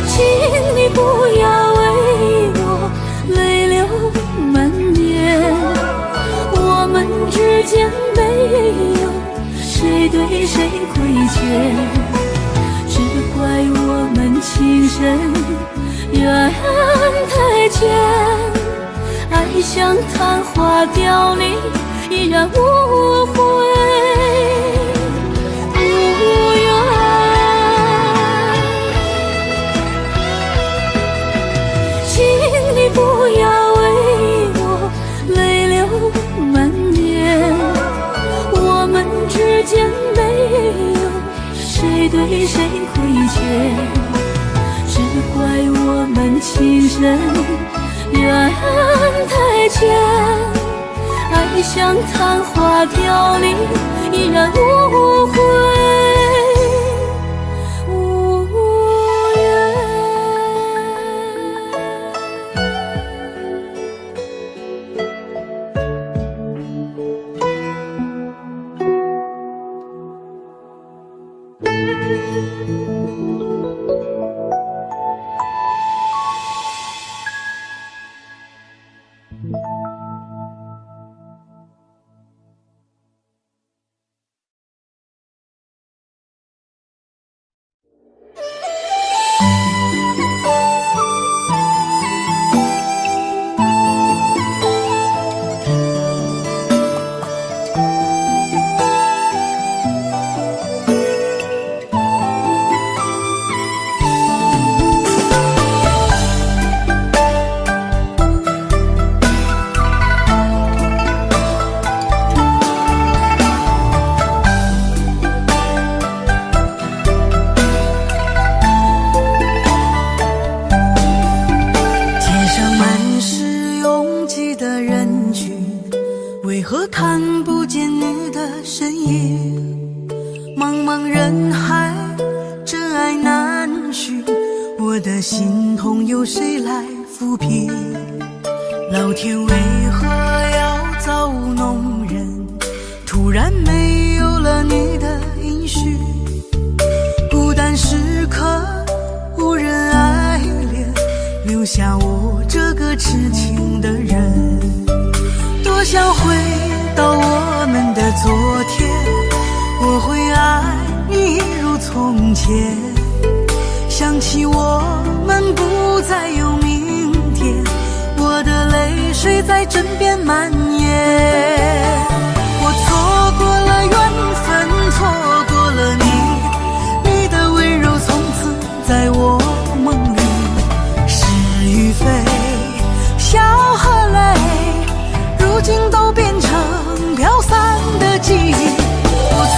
请你不要为我泪流满面，我们之间没有谁对谁亏欠，只怪我们情深缘太浅，爱像昙花凋零，依然无悔无怨。请你不要为我泪流满面，我们之间没有谁对谁亏欠，只怪我们情深缘太浅，爱像昙花凋零，依然无悔无怨。为何看不见你的身影？茫茫人海，真爱难寻，我的心痛有谁来抚平？老天为何要造物弄人？突然没有了你的音讯，孤单时刻无人爱怜，留下我这个痴情的人。多想回到我们的昨天，我会爱你如从前。想起我们不再有明天，我的泪水在枕边蔓延。我错过了缘分，错过了你，你的温柔从此在我梦里。是与非，笑和泪，如今都变成飘散的记忆。我错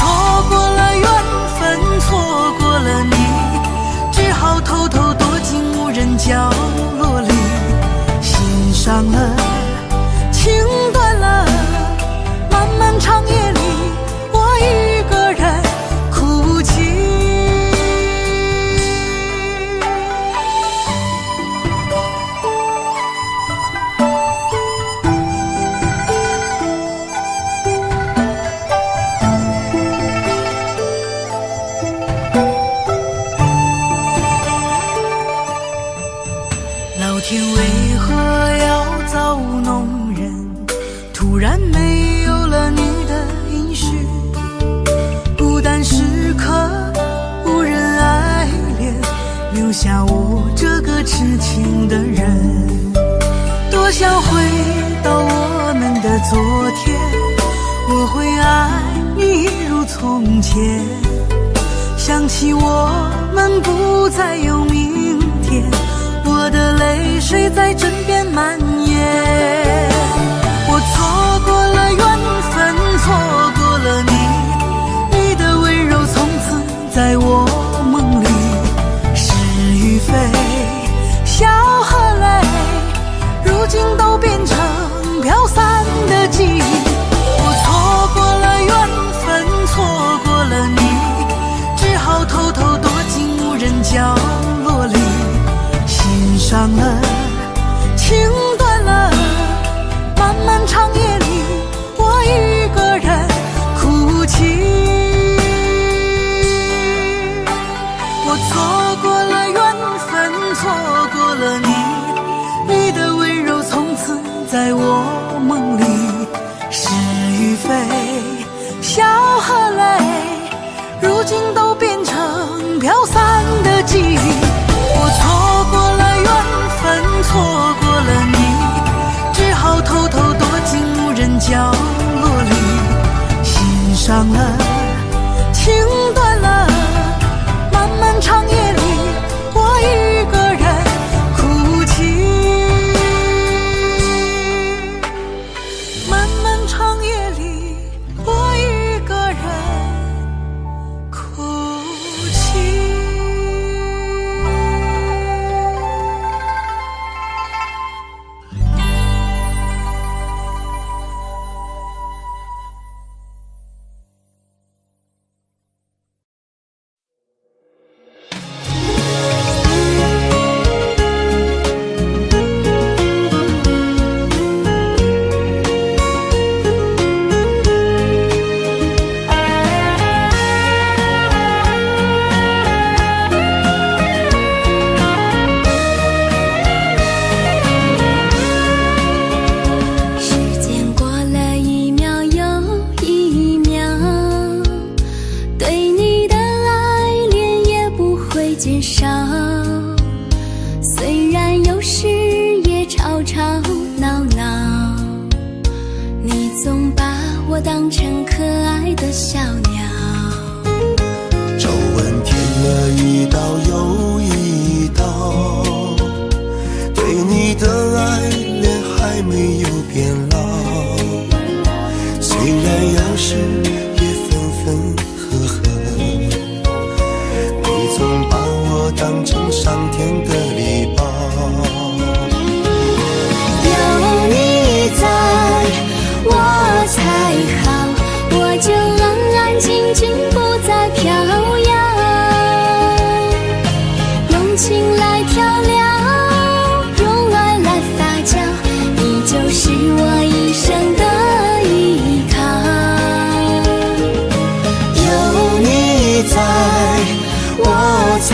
过了缘分，错过了你，只好偷偷躲进无人角落里。心伤了，情断了，漫漫长夜里，我一个人哭泣。老天为何要造物弄人？突然没有了你的音讯，孤单时刻无人爱怜，留下我这个痴情的人。多想回到我们的昨天，我会爱你如从前。想起我们不再有明天，我的泪水在枕边蔓延。我错过了缘分，错过了你，你的温柔从此在我梦里。是与非，笑和泪，如今都变成飘散的记忆。我错过了缘分，错过了你，只好偷偷躲进无人角落里。心伤了，情断吵吵闹闹，你总把我当成可爱的小鸟。皱纹填了一道又一道，对你的爱恋还没有变老。虽然有时也分分合合，你总把我当成上天的礼包。有你在我才好，我就安安静静不再飘摇，用情来调料，用爱来发酵，你就是我一生的依靠。有你在我才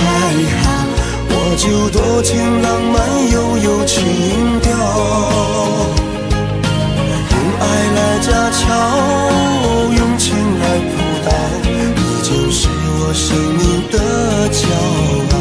好，我就多情浪漫又有情调，用爱来加巧，用情来扑倒，你就是我生命的骄傲。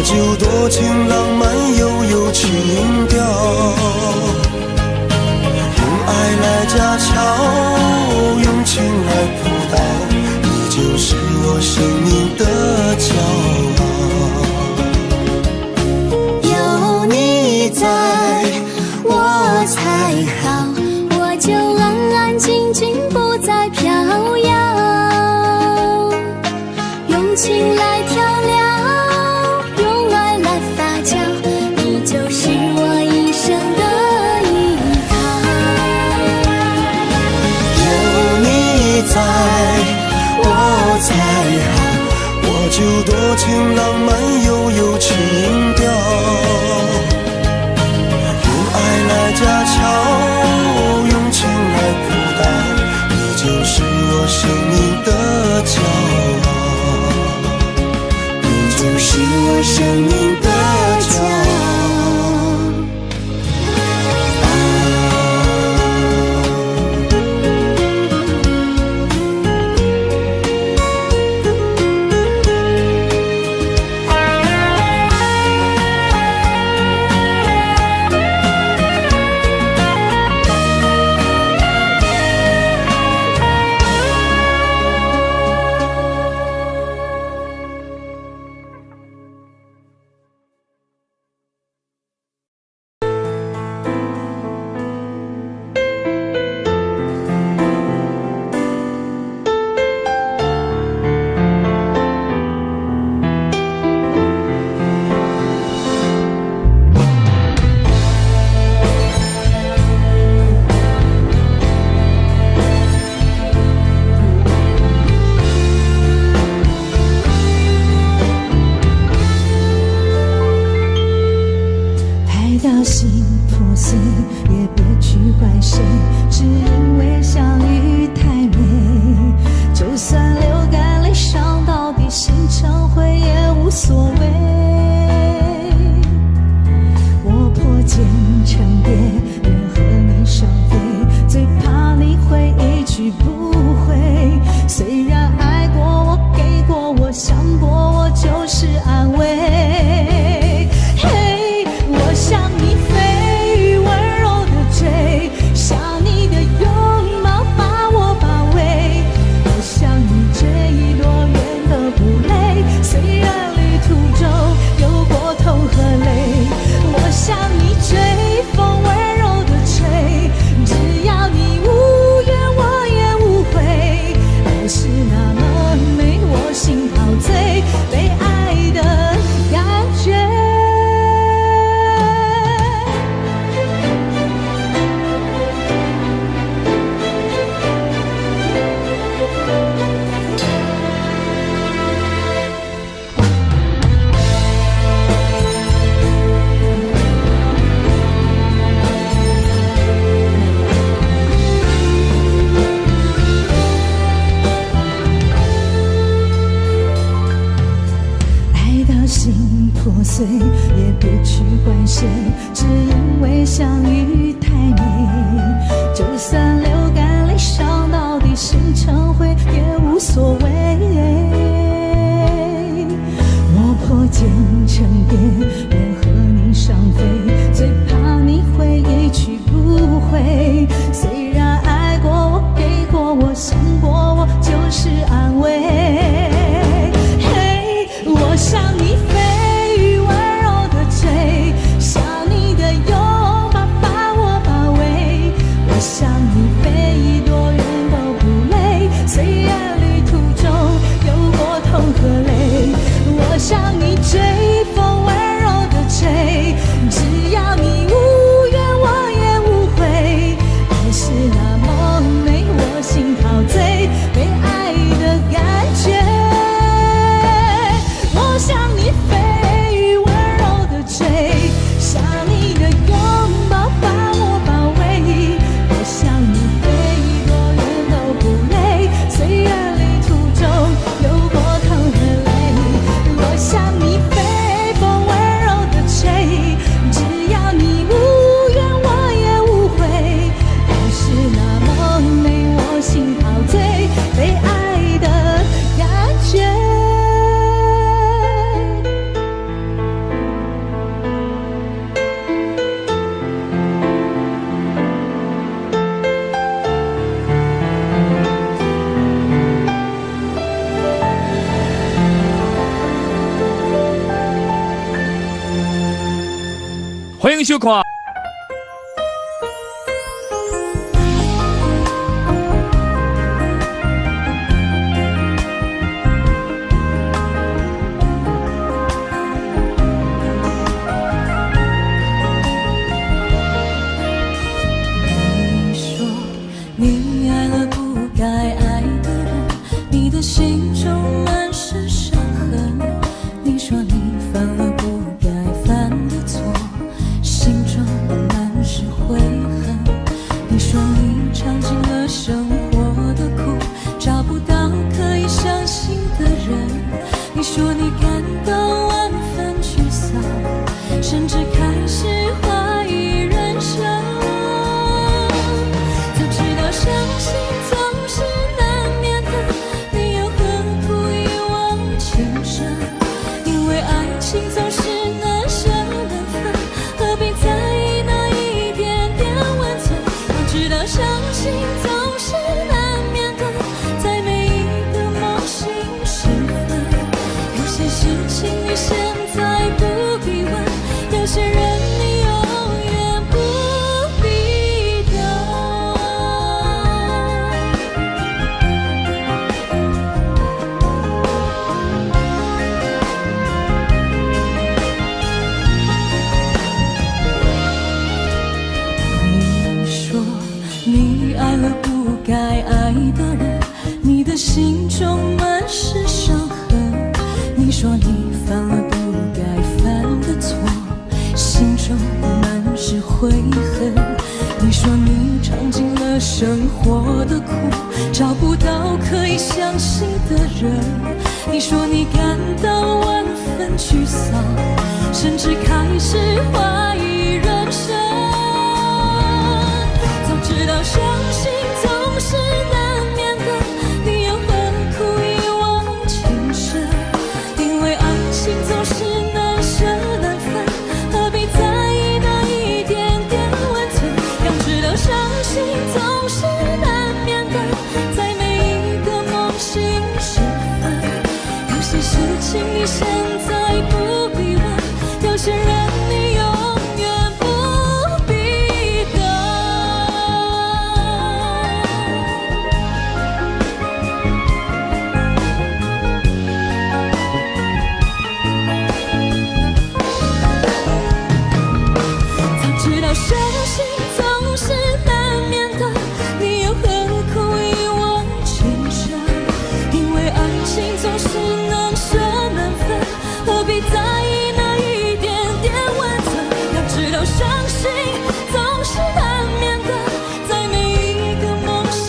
就多情浪漫又有情调，用爱来加巧，用情来扑倒，你就是我生命的骄傲。有你在我才好，我就安安静静不再飘摇，用情来调料，就是我一生的依靠。有你在我才好，我就多情浪漫又有情调，用爱来加巧，用情来扑倒，你就是我生命的骄傲，你就是我生命的骄傲。心破碎，也别去怪谁，只因为相遇太美。就算流干泪伤到底心成灰也无所谓。我破茧成蝶，愿和你伤飞，最怕你会一去不回。虽然爱过我，给过我，想过我，就是安慰。嘿，我想你飞羽温柔的追，想你的拥抱把我包围。我想你飞多远都不累，虽然旅途中有过痛和泪。我想你追风温柔的吹，只要你无怨我也无悔。爱是那么美，我心陶醉，被爱的感觉。我想你飞羽温柔的追，想你的拥抱把我包围。我想你飞多远都不累，虽然旅途中有过痛和泪。我想你飞风温柔的吹，只要你无怨我也无悔。爱是那么美，我心陶醉，被爱的感觉。欢迎收看。你说你爱了不该爱的人，你的心中满是伤痕。你说你犯了不该犯的错，心中满是悔恨。你说你尝尽了生活的苦，找不到可以相信的人。你说你感到万分沮丧，甚至开始怀疑人生。早知道伤心总是难免的，你又何苦一往情深？因为爱情总是难舍难分，何必在意那一点点温存？要知道伤心总是难免的，在每一个梦醒时分。有些事情你现在不必问，有些人你永远不必等。你说你爱了不该爱的人，你的心中满是伤痕。你说你犯了不该犯的错，心中满是悔恨。你说你尝尽了生活的苦，找不到可以相信的人。你说你感到万分沮丧，甚至开始怀疑人生。早知道伤心总是难免的，你又何苦一往情深？因为爱情总是难舍难分，何必在意那一点点温存？要知道伤心总是难免的，在每一个梦醒时分。有些事情你现在不必问，有些人你永远不必等。早知道伤心总是难免的，你又何苦一往情深？因为爱情总是难舍难分，何必在意那一点点温存？要知道伤心总是难免的，在每一个梦醒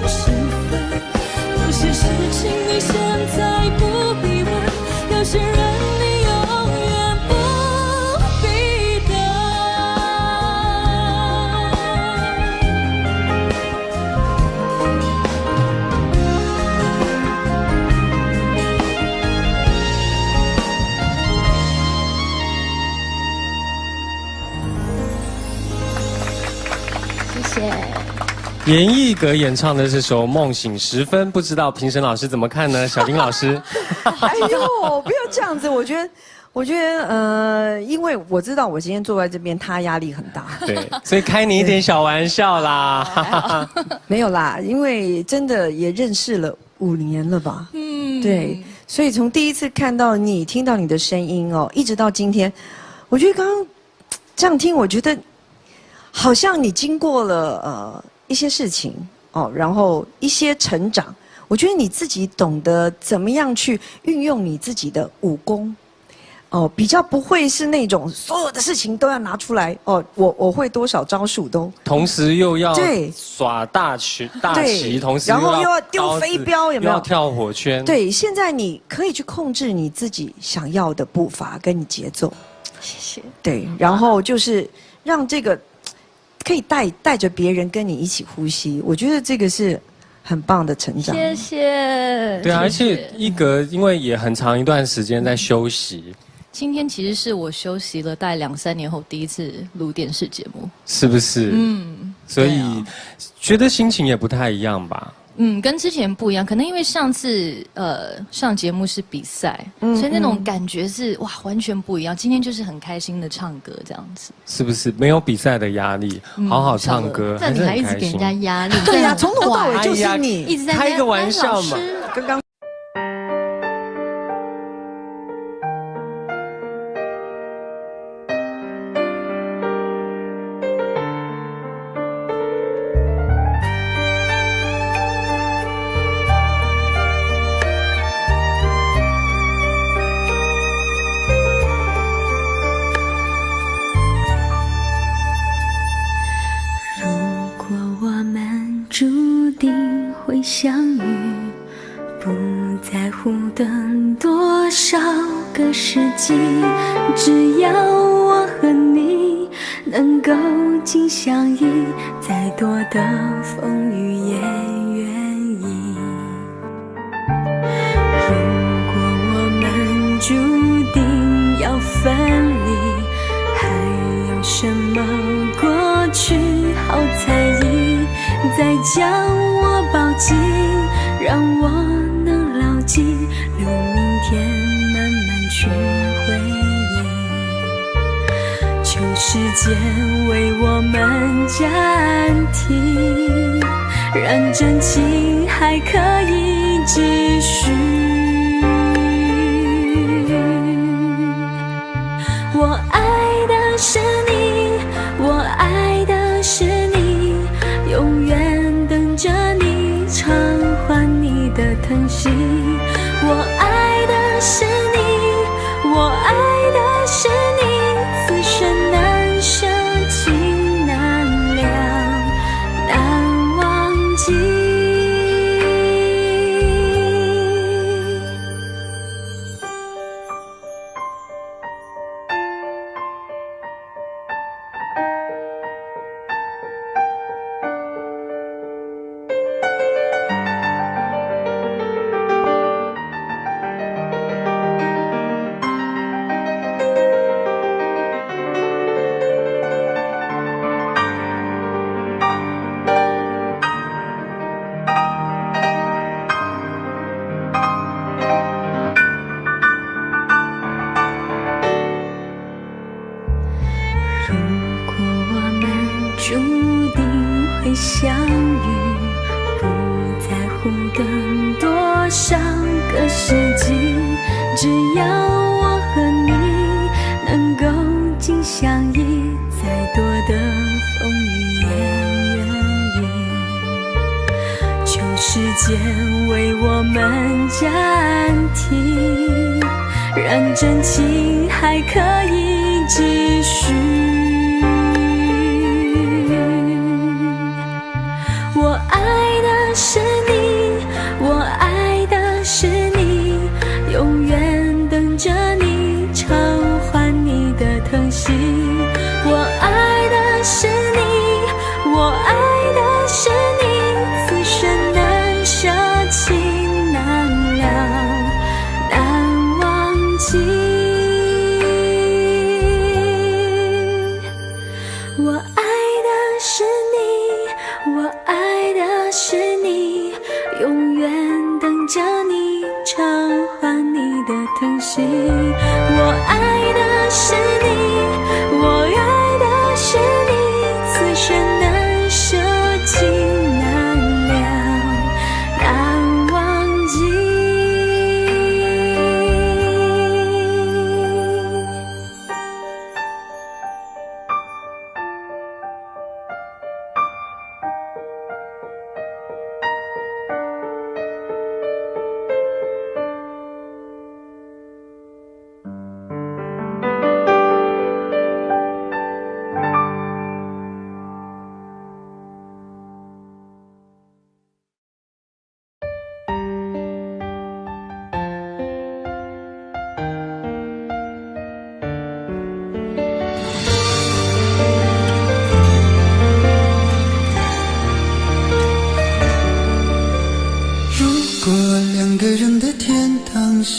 时分。有些事情你现在不必问，有些人你永严艺格演唱的这首《梦醒时分》，不知道评审老师怎么看呢？小丁老师，哎呦，不要这样子，我觉得，因为我知道我今天坐在这边，他压力很大。对，所以开你一点小玩笑啦。没有啦，因为真的也认识了5年了吧？对，所以从第一次看到你、听到你的声音哦，一直到今天，我觉得刚刚这样听，我觉得好像你经过了一些事情哦，然后一些成长，我觉得你自己懂得怎么样去运用你自己的武功。哦，比较不会是那种所有的事情都要拿出来哦，我会多少招数都，同时又要对耍大旗，同时然后又要丢飞镖，有没有？又要跳火圈。对，现在你可以去控制你自己想要的步伐跟你节奏。谢谢。对，然后就是让这个可以带着别人跟你一起呼吸，我觉得这个是很棒的成长。谢谢。对啊，而且一格因为也很长一段时间在休息。今天其实是我休息了大概2、3年后第一次录电视节目，是不是？所以觉得心情也不太一样吧？跟之前不一样，可能因为上次上节目是比赛，所以那种感觉是哇完全不一样。今天就是很开心的唱歌这样子，是不是？没有比赛的压力，好好唱歌，但你还一直给人家压力。对呀，从头到尾就是你一直在开个玩笑嘛。刚刚。相遇，不在乎等多少个世纪，只要我和你能够紧相依，再多的风雨也愿意。如果我们注定要分离，还有什么过去好在意？再将我抱紧，让我能牢记，留明天慢慢去回忆。求时间为我们暂停，让真情还可以继续。我爱的是你，我爱的是你，永远等着你偿还你的疼惜。我爱的是你，我爱的是你，此生难舍情难了，难忘记。注定会相遇，不在乎等多少个世纪，只要我和你能够紧相依，再多的风雨也愿意。求时间为我们暂停，让真情还可以继续。我爱的是你，我爱的是你，永远等着你偿还你的疼惜。我爱的是你，我爱的是你，此生难舍情难了，难忘记。我爱的是你，我爱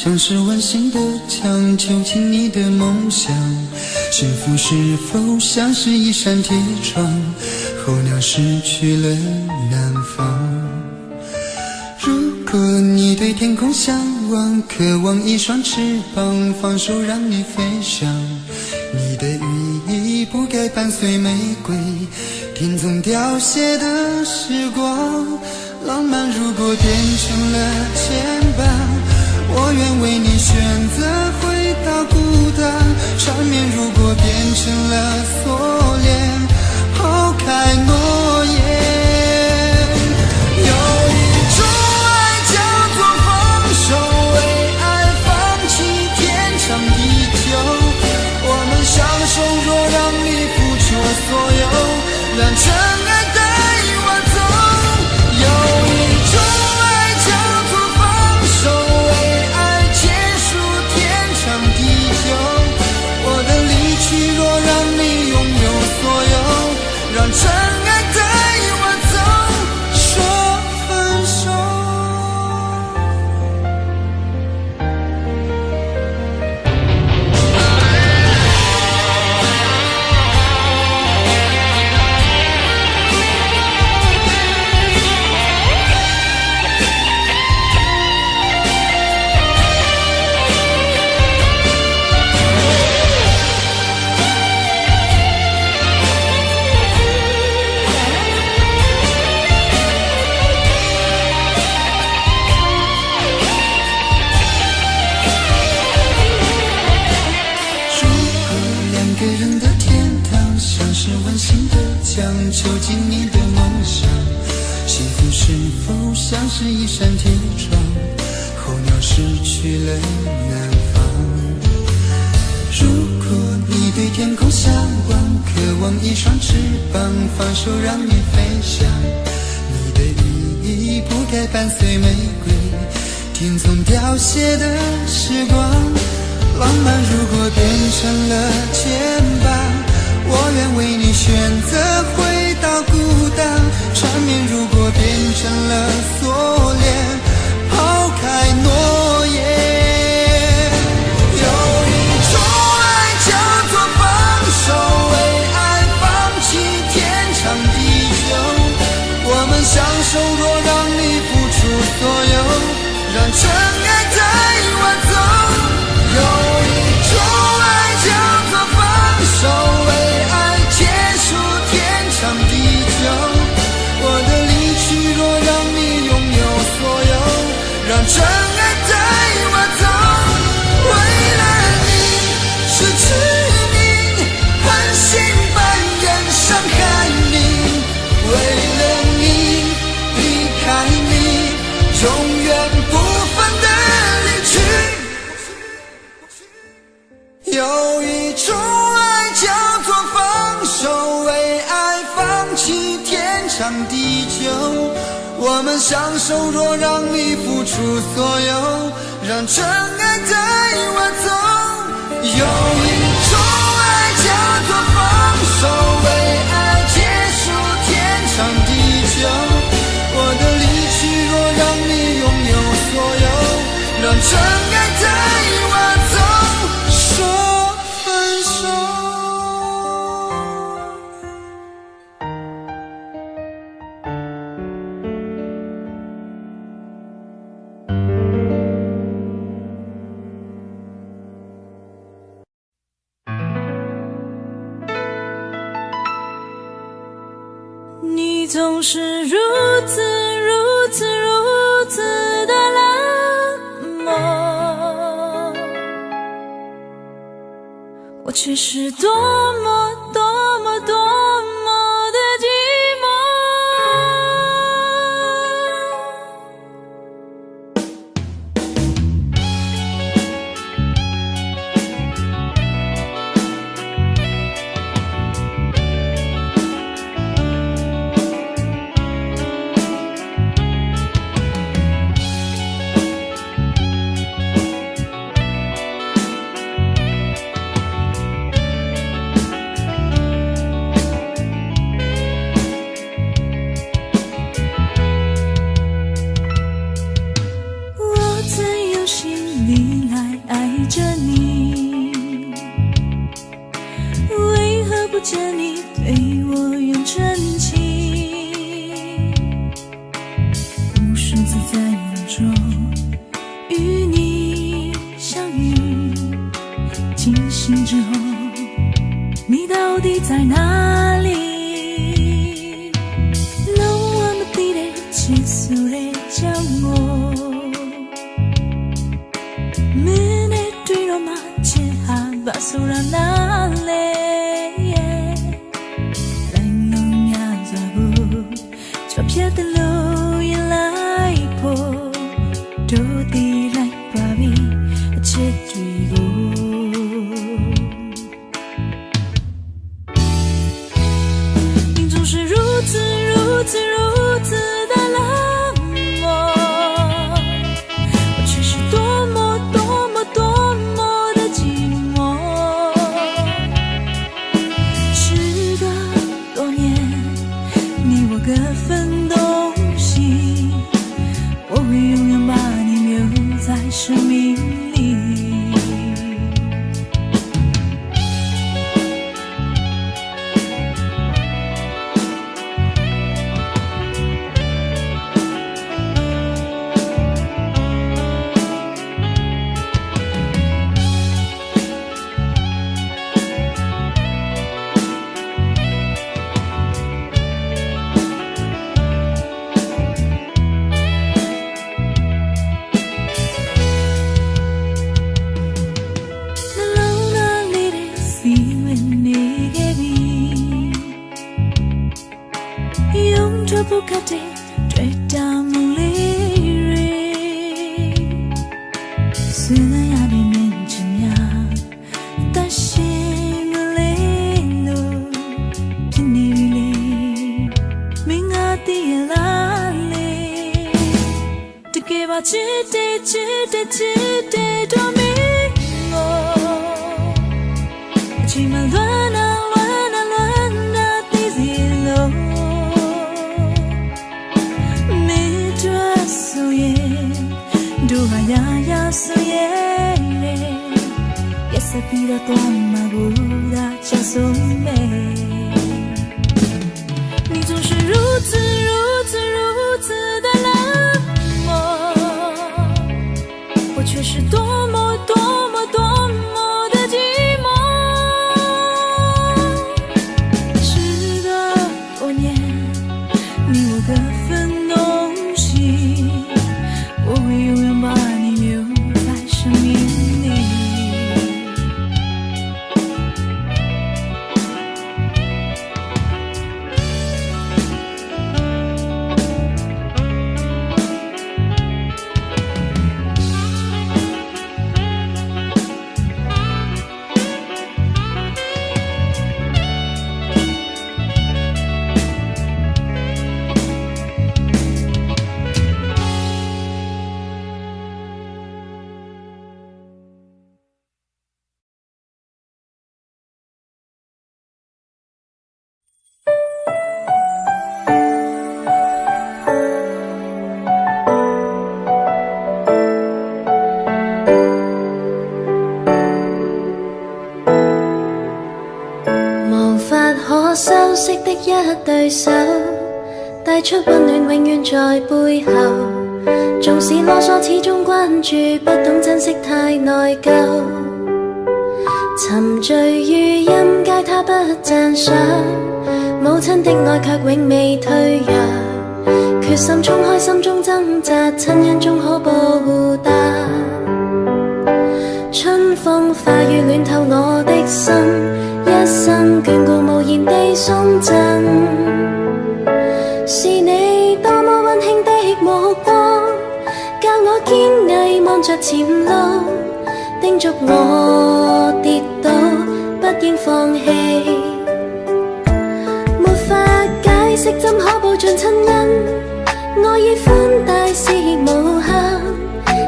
像是温馨的墙，囚禁你的梦想。幸福是否像是一扇铁窗，候鸟失去了南方。如果你对天空向往，渴望一双翅膀，放手让你飞翔。你的羽翼不该伴随玫瑰，听从凋谢的时光。浪漫如果变成了牵绊，我愿为你选择回到孤单。缠绵如果变成了锁链，抛开诺言。有一种爱叫做放手，为爱放弃天长地久。我们相守，若让你付出所有，让尘埃带我走。有一种爱叫做放手，为爱结束天长地久。我的离去，若让你拥有所有，让尘埃带我走，说分手。囚禁你的梦想，幸福是否像是一扇铁窗，候鸟失去了南方。如果你对天空向往，渴望一双翅膀，放手让你飞翔。你的羽翼不该伴随玫瑰，听从凋谢的时光。浪漫如果变成了牵绊，我愿为你选择回到孤单。缠绵如果变成了锁链，抛开诺言。有一种爱叫做放手，为爱放弃天长地久。我们相守，若让你付出所有，让尘埃带我走。有一种爱叫做放手，为爱结束天长地久。我的离去，若让你拥有所有，让尘埃带我走。为了你失去你，狠心扮演伤害你。为了你离开你，永远不分的离去。有一种爱叫做放手，为爱放弃天长地久。我们相守，若让你付出所有，让尘埃带我走。有一种爱叫做放手，为爱结束天长地久。我的离去，若让你拥有所有，让尘埃带我走，说分手。你总是如此如此如此的冷漠，我却是多么多么多么的寂寞。见你对我用真情，无数次在梦中与你相遇，惊醒之后你到底在哪里？너와 못디레 지술에将我문에 뒤로 맞춰 바소라 날래 랭롱 야자부 cho biết tên lối lại phố đôi đi lại qua bi chết truy go你总是如此如此如此的冷漠，我却是多么多么多么的寂寞。时隔多年，你我各分东西，我会永远把你留在生命里。用着不可替对到梦里里，虽然要里面怎样，但心里路偏离里，明阿弟拉里，这给把记得多明我，起码乱啊。Ya soyere ya sabida tu amargura ya asomé 你总是如此如此如此的冷漠，我却是多么多么多么的寂寞。时隔多年，你我各分东西，我会永远把你留在生命里。修飾的一對手，帶出溫暖永遠在背後。縱使囉嗦始終關注，不懂珍惜太內疚。沉醉於音階他不讚賞，母親的愛卻永未退讓。決心衝開心中掙扎，親恩終可報答。春風化雨暖透我的心，一生眷顧無言地送贈，是你多麼溫馨的目光，教我堅毅望着前路，叮囑我跌倒不應放棄。沒法解釋怎可報盡親恩，愛意寬大是無限，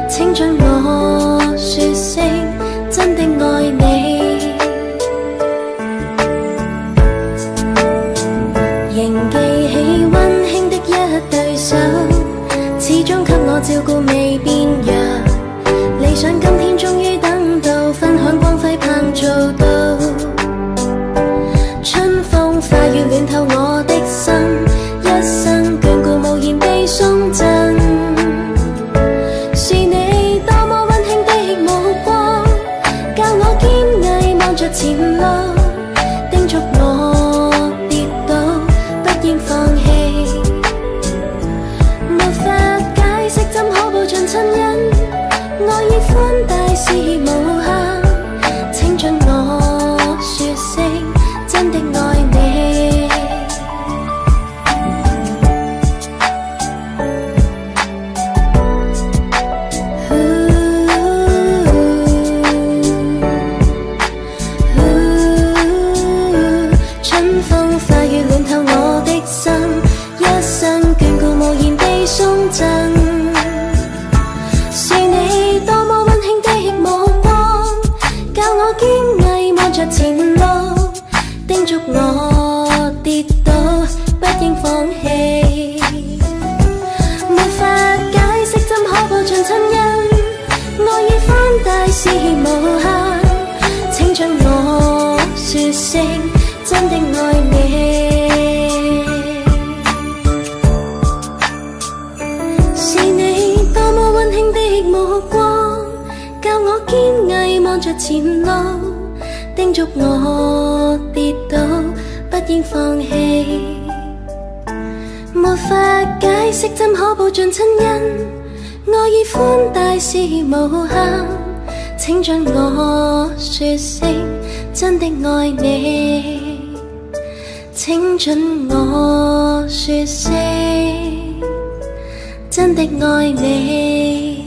請准我說聲真的愛你。仍記起溫馨的一對手，始終給我照顧未變弱。理想今天終於等到，分享光輝棒著暖透我的心，一生眷顾無言地送贈。是你多麼溫馨的目光，教我堅毅望着前路，叮囑我跌倒不應放棄。沒法解釋怎可報盡親恩，愛意寬大是無限，請准我說聲真的愛你。春風化雨暖透我的心，一生眷顧無言地送贈。是你多麼溫馨的目光，教我堅毅望着前路，叮囑我跌倒不應放棄。沒法解釋怎可報盡親恩，愛意寬大是無限，請准我說聲真的愛你。是你多麼溫馨的目光，教我堅毅望着前路，叮囑我跌倒不應放棄。沒法解釋怎可報盡親恩，愛意寬大是無限，請准我說聲真的愛你。請准我說聲真的愛你。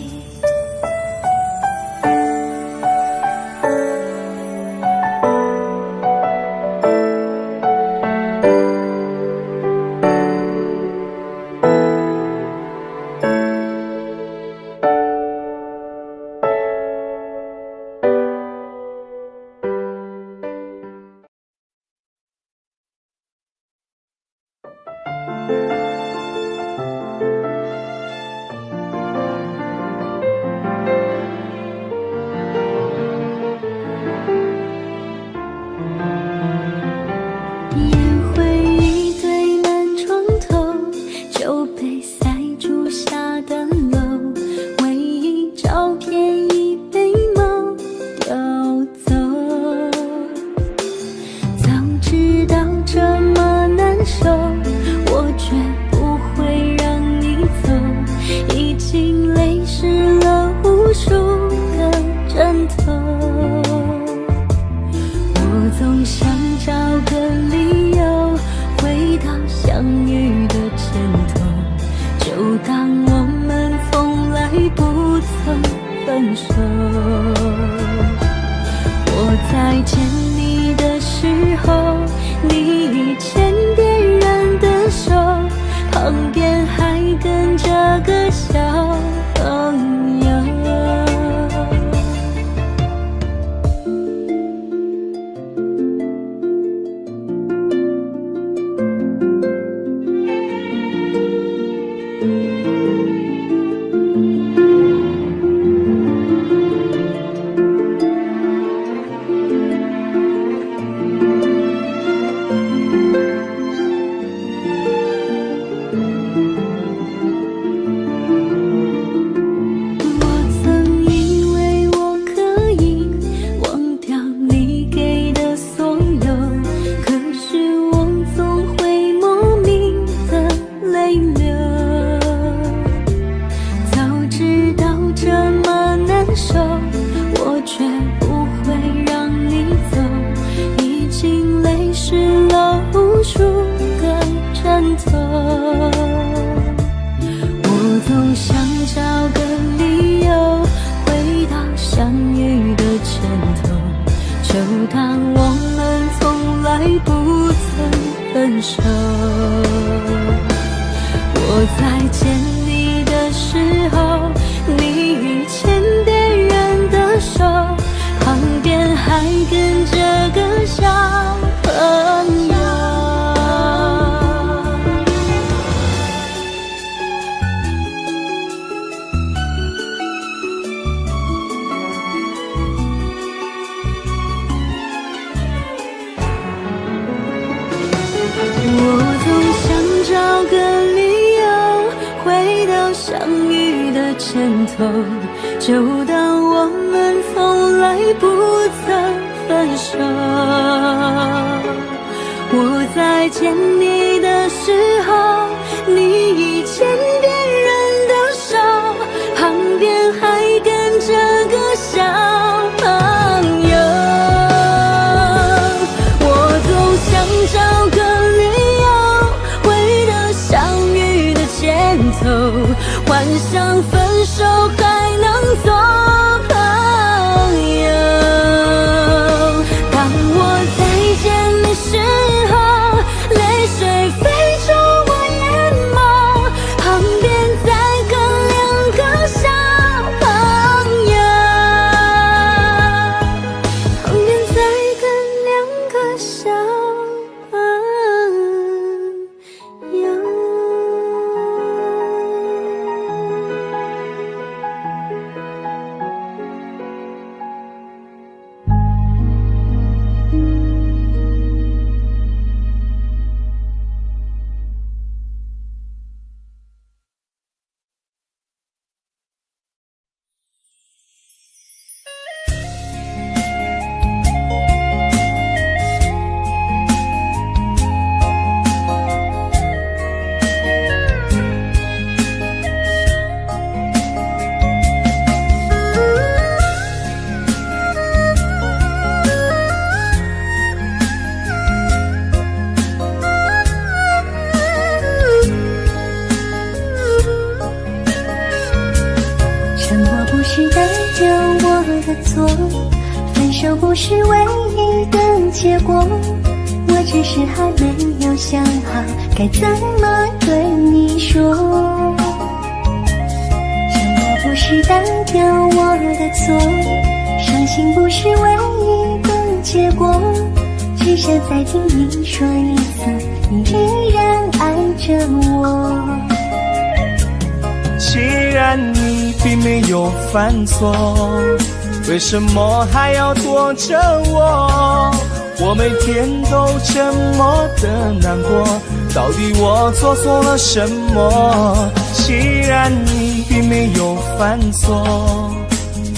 枕头，就当我们从来不曾分手。我在见你的时候，你已牵别人的手，旁边还跟着个小朋友。我总想找个理由，回到相遇的前头，幻想分手还能做朋友。当我再见你时候，泪水飞出我眼眸，旁边再跟两个小朋友，旁边再跟两个小朋友。沉默不是代表我的错，分手不是唯一的结果，我只是还没有想好该怎么对你说。沉默不是代表我的错，伤心不是唯一的结果，只想再听你说一次，你依然爱着我。既然你并没有犯错，为什么还要躲着我？我每天都这么的难过，到底我做错了什么？既然你并没有犯错，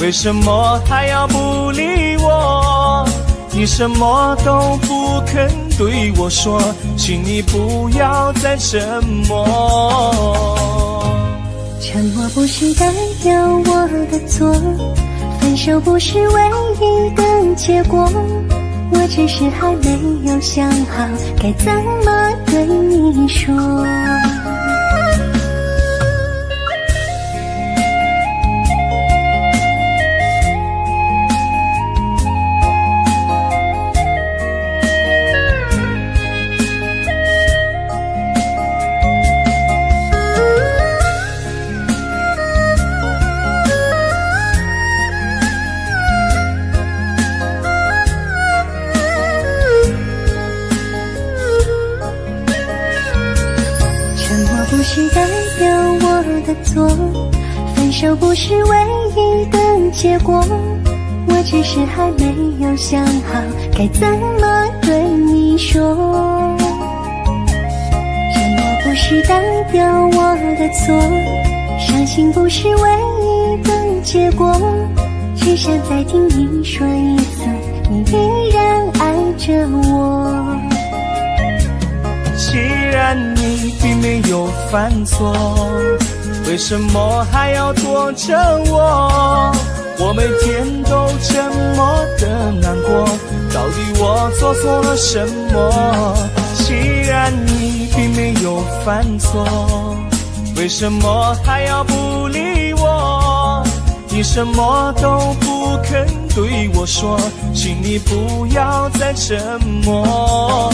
为什么还要不理我？你什么都不肯对我说，请你不要再沉默。沉默不是代表我的错，分手不是唯一的结果，我只是还没有想好该怎么对你说。不是代表我的错，分手不是唯一的结果，我只是还没有想好该怎么对你说。沉默不是代表我的错，伤心不是唯一的结果，只想再听你说一次，你依然爱着我。既然你并没有犯错，为什么还要躲着我？我每天都这么的难过，到底我做错了什么？既然你并没有犯错，为什么还要不理我？你什么都不肯对我说，请你不要再沉默。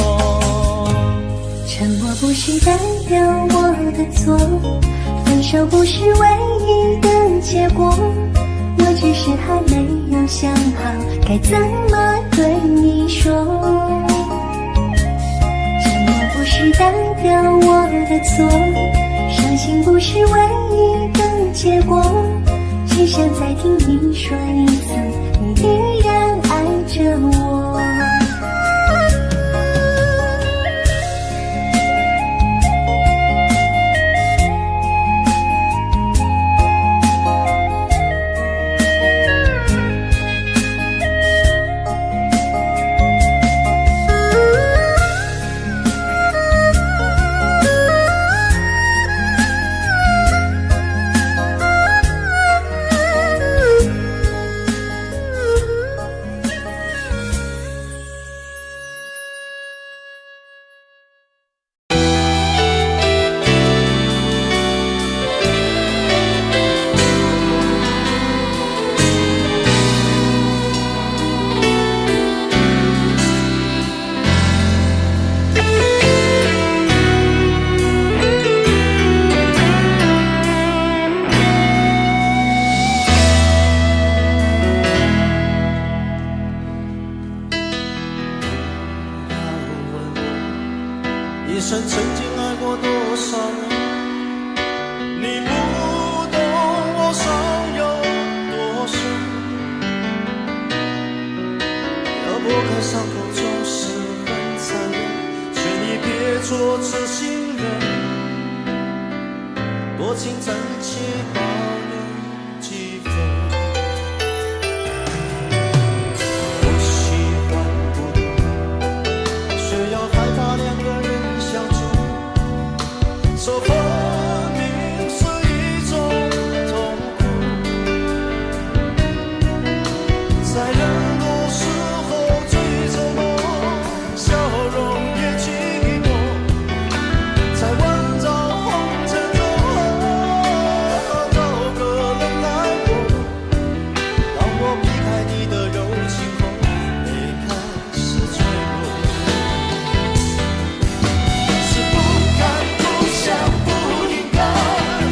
沉默不是代表我的错，分手不是唯一的结果，我只是还没有想好该怎么对你说。沉默不是代表我的错，伤心不是唯一的结果，只想再听你说一次，你依然爱着我。一生曾经爱过多少人，你不懂我伤有多深。要拨开伤口总是很残忍，劝你别做痴心人。多情暂且保留几分。我喜欢孤独，却要害怕两个人相处，说分明是一种痛苦。在人多时候最折磨，笑容也寂寞。在万丈红尘中找个人来过。当我避开你的柔情后，泪开始坠落。是不敢不想不应该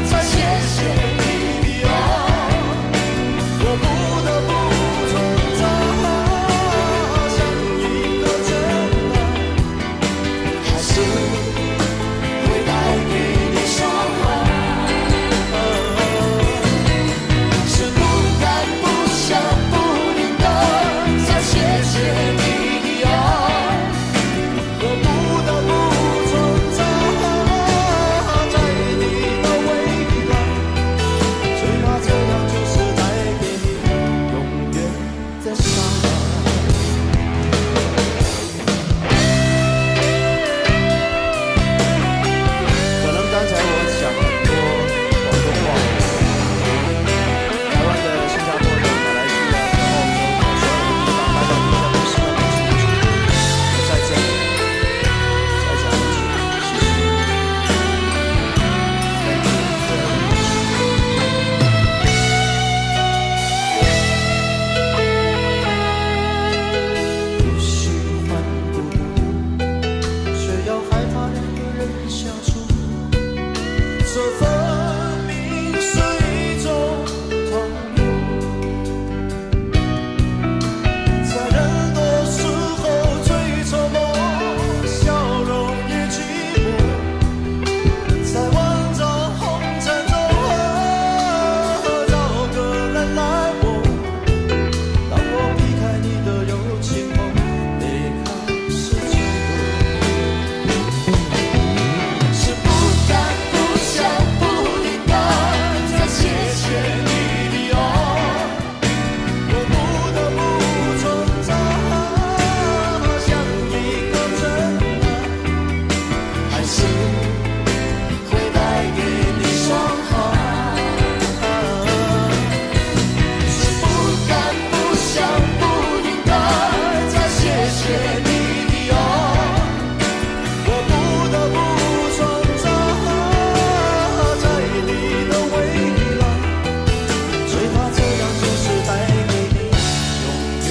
再谢谢你的爱，我不得不存在，像一个真爱，还是会带给你伤害。是不敢不想不应该再谢谢你的爱，我不得不存在，在你的未来，最怕这样就是带给你永远的伤害。可能刚才我讲很多广东话，台湾的、新加坡的、马来西亚的、澳洲的，所有的地方大家应该都是很清楚。我在这里再讲一句，谢谢。不喜欢孤独，却要害怕两个人相处，这分明是一种痛苦。在人多时候最沉默，笑容也寂寞。在万丈红尘中找个人来过。当我避开你的柔情后，泪开始坠落。是不敢不想不应该再谢谢你的爱，我不得不存在，像一个真爱，还是会带给你伤害。是不敢不想不应该再谢谢你的爱，我不得不存在，在你的未来，最怕这样就是带给你永远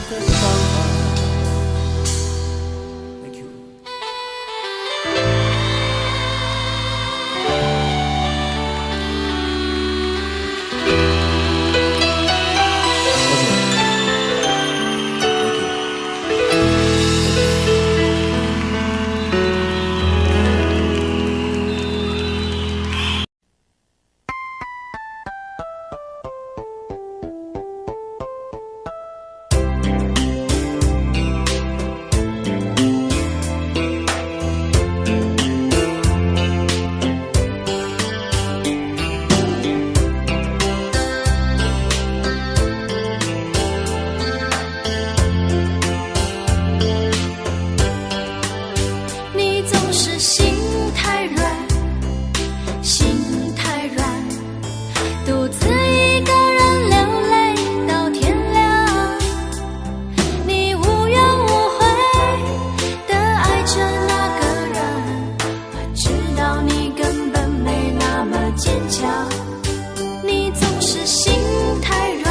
的伤害。Thank you。你总是心太软，心太软，独自一个人流泪到天亮。你无怨无悔地爱着那个人，我知道你根本没那么坚强。你总是心太软，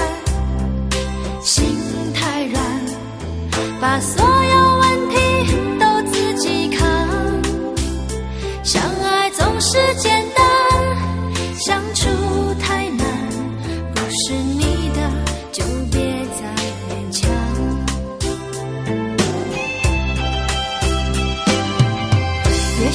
心太软，把所有问题都自己扛。相爱总是简单，相处太难，不是你的就别再勉强。别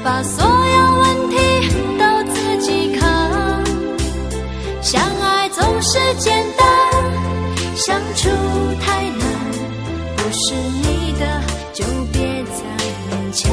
把所有问题都自己扛。相爱总是简单，相处太难，不是你的就别再勉强。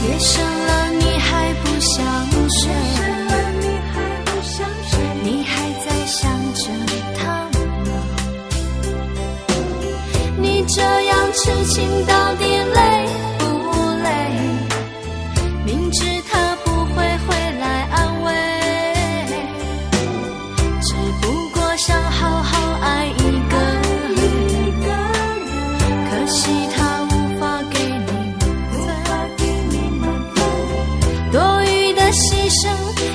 夜深了你还不想睡，你还在想着他吗？你这样痴情到底累不累？明知他不会回来安慰，只不过想好好爱一个人，可惜他无法给你多余的牺牲，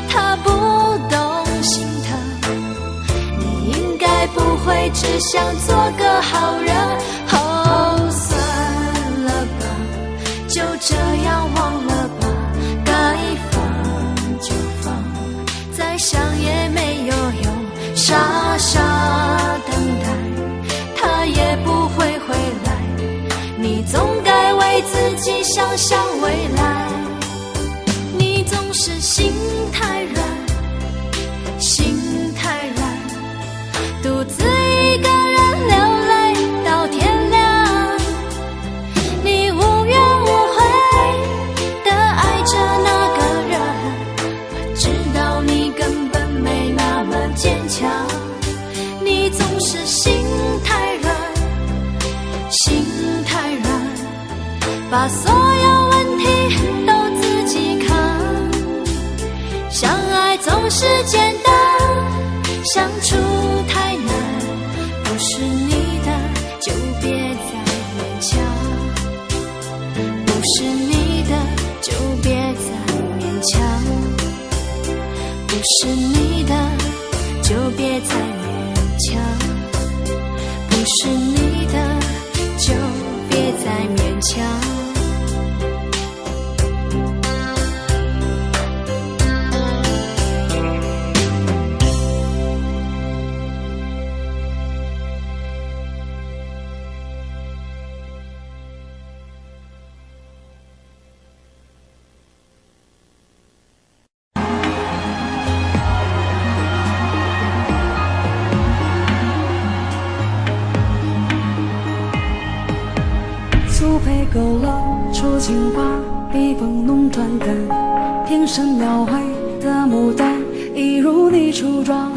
他不懂心疼。你应该不会只想做个好人。哦，算了吧，就这样忘了吧，该放就放，再想也没有用，傻傻等待，他也不会回来。你总该为自己想想未来。总是心太软，心太软，独自一个人流泪到天亮。你无怨无悔地爱着那个人，我知道你根本没那么坚强。你总是心太软，心太软，把所有问题都自己扛。相爱总是简单，相处太难，不是你的就别再勉强，不是你的就别再勉强，不是你的就别再勉强，不是你的就别再勉强。苏配勾勒出情花，笔锋浓转淡，平生描绘的牡丹，一如你初妆。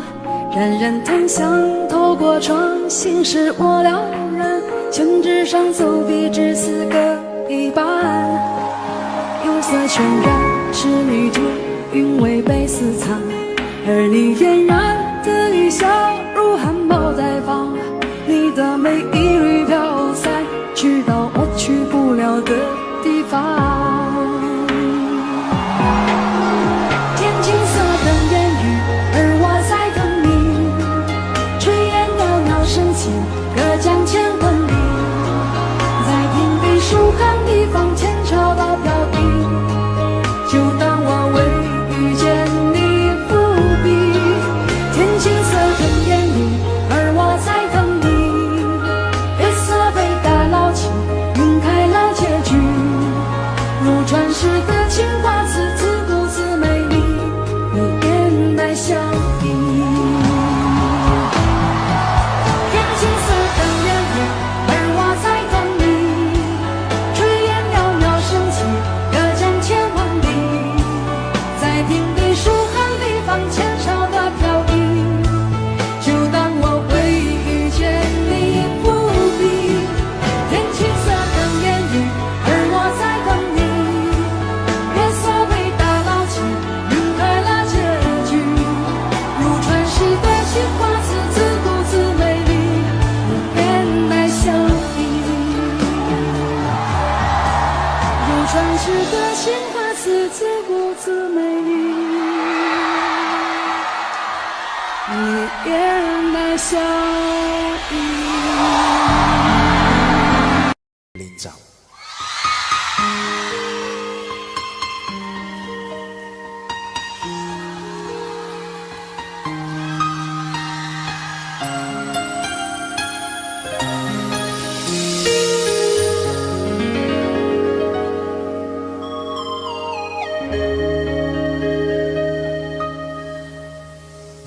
冉冉檀香透过窗，心事我了然。宣纸上走笔只此各一半，釉色渲染是旅途，韵味被私藏。而你嫣然的一笑，如含苞待放。你的美一缕飘散，直到我去不了的地方。天青色的烟雨，而我在等你。炊烟袅袅升起，隔江千万里。在天地书汉一方，前朝到飘逸。就当我为遇见你伏笔。天青色的烟雨，而我在等你。自顾自美丽，你眼带笑意。林长。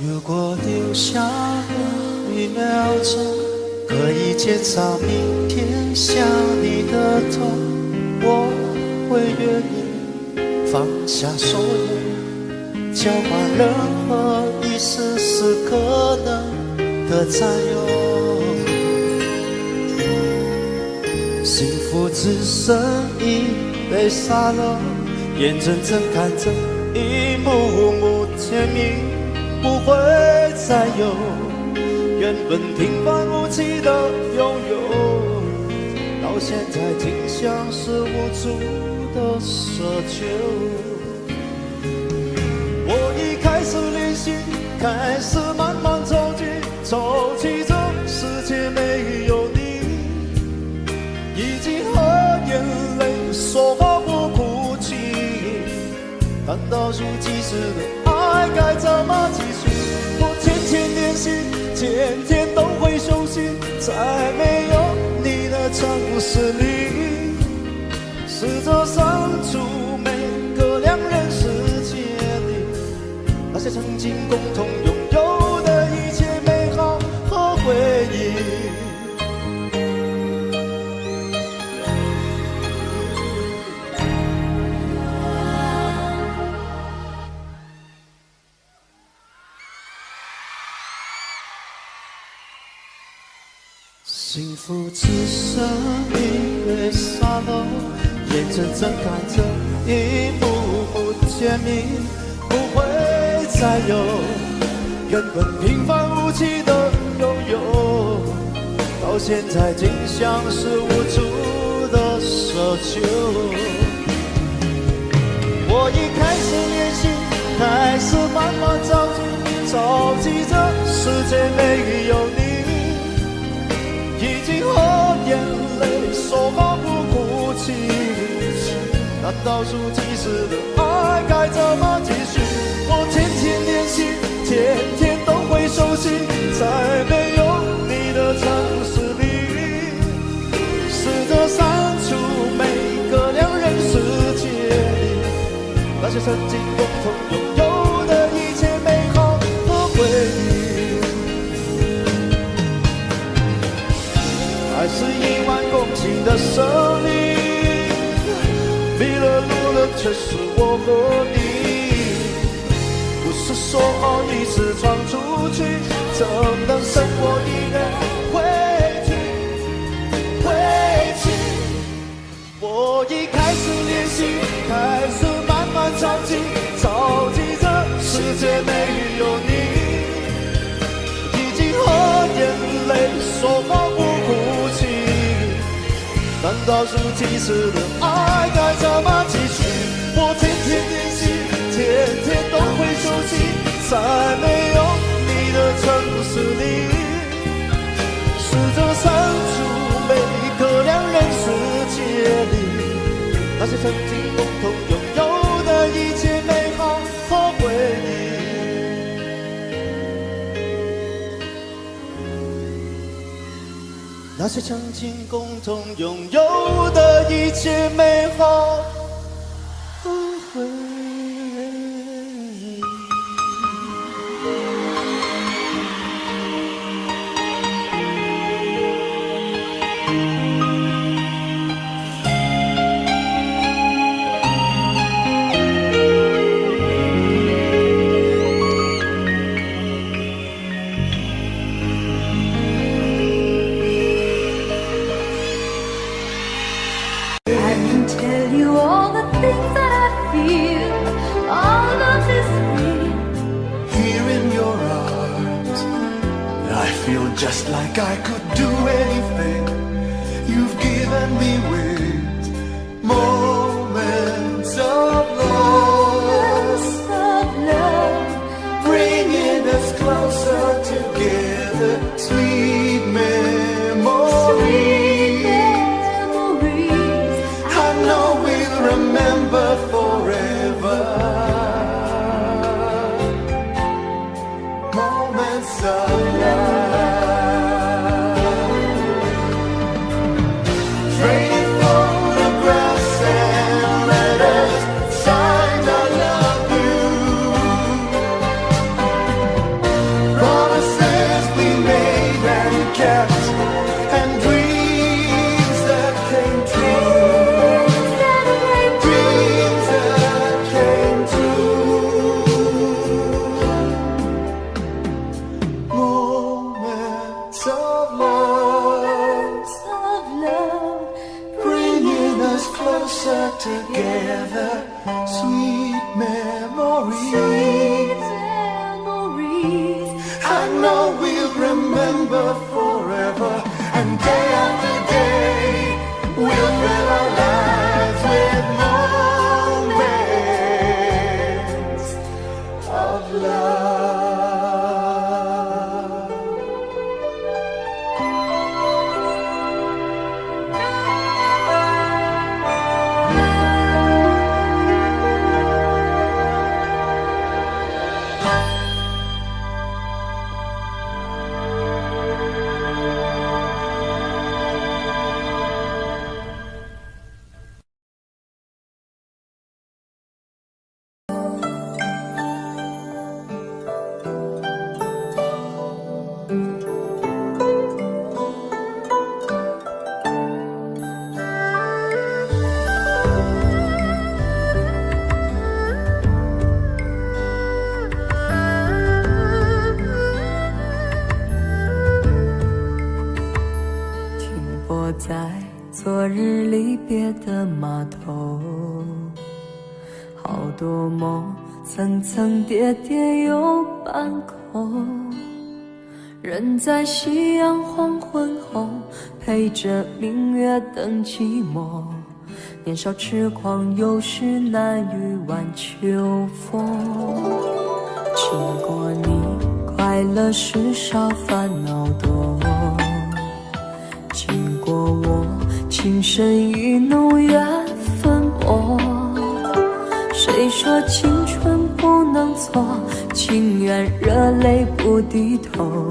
如果留下了1秒钟，可以减少明天想你的痛，我会愿意放下所有，交换任何一丝丝可能的占有。幸福只剩一杯沙漏，眼睁睁看着一幕幕甜蜜不会再有，原本平凡无奇的拥有，到现在竟像是无助的奢求。我已开始练习，开始慢慢着急，着急这世界没有你，已经和眼泪说话不哭泣，但倒数计时的爱该怎么继续？我天天练习，天天都会休息，在没有你的城市里，试着删除每个两人世界里那些曾经共同拥有的一切美好和回忆。幸福只剩一杯沙漏，眼睁睁看着一幕幕甜蜜不会再有，原本平凡无奇的拥有，到现在竟像是无助的奢求。我已开始练习，开始慢慢着急，着急这世界没有你，已经和眼泪说话不哭泣，那倒数计时的爱该怎么继续？我天天练习，天天都会熟悉，在没有你的城市里，试着删除每个两人世界里那些曾经共同拥有的一切美好和回忆。爱是1万公顷的森林，迷了路的却是我和你，不是说好一次闯出去，怎能剩我一人回去？我已开始练习，开始慢慢着急，着急这世界没有你，已经和眼泪说话不哭泣，但倒数计时的爱该怎么继续？我天天练习，天天都会熟悉，在没有你的城市里，试着删除每个两人世界里那些曾经共同拥有的一切美好和回忆。那些曾经共同拥有的一切美好和回忆。Just like I could do anything you've given me with moments of love. sweet memories. I know we'll remember forever, and day after day we'll fill our lives with moments of love.在昨日离别的码头，好多梦层层叠叠又半空，人在夕阳黄昏后陪着明月等寂寞，年少痴狂有时难御晚秋风。经过你快乐时少烦恼多，经过我情深意浓缘分薄，谁说青春不能错，情愿热泪不低头，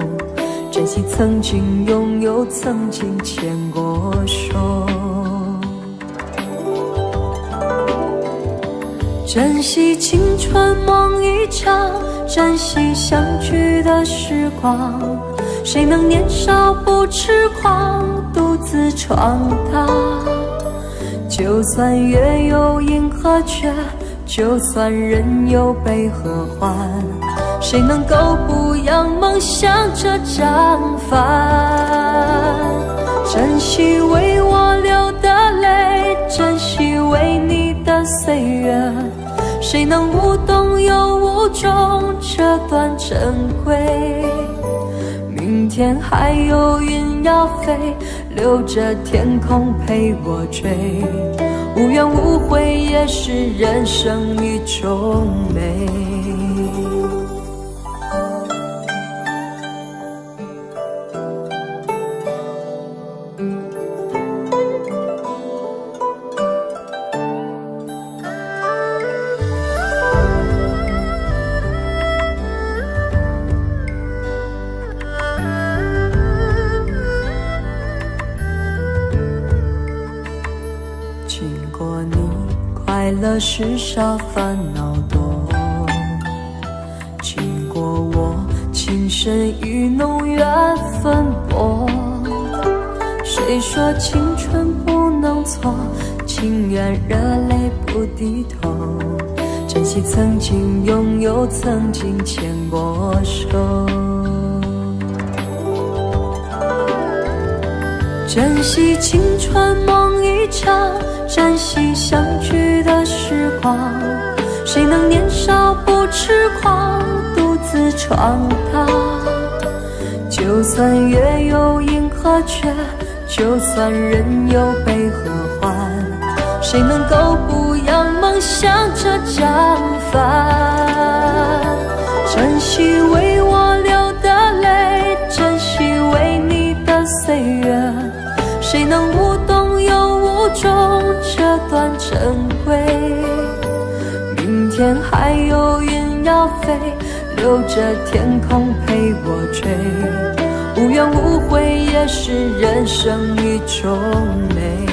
珍惜曾经拥有，曾经牵过手，珍惜青春梦一场，珍惜相聚的时光，谁能年少不痴狂，独自闯荡。就算月有阴和缺，就算人有悲和欢，谁能够不扬梦想这张帆？珍惜为我流的泪，珍惜为你的岁月，谁能无动又无衷这段珍贵？明天还有云要飞，留着天空陪我追，无怨无悔也是人生一种美。快乐时少烦恼多，经过我情深意浓缘分薄，谁说青春不能错，情愿热泪不低头，珍惜曾经拥有，曾经牵过手，珍惜青春梦一场，珍惜相聚的时光，谁能年少不痴狂，独自闯荡。就算月有阴和缺，就算人有悲和欢，谁能够不扬梦想这张帆？珍惜为我流的泪，珍惜为你的岁月，谁能无动又无衷这段珍贵？明天还有云要飞，留着天空陪我追，无怨无悔也是人生一种美。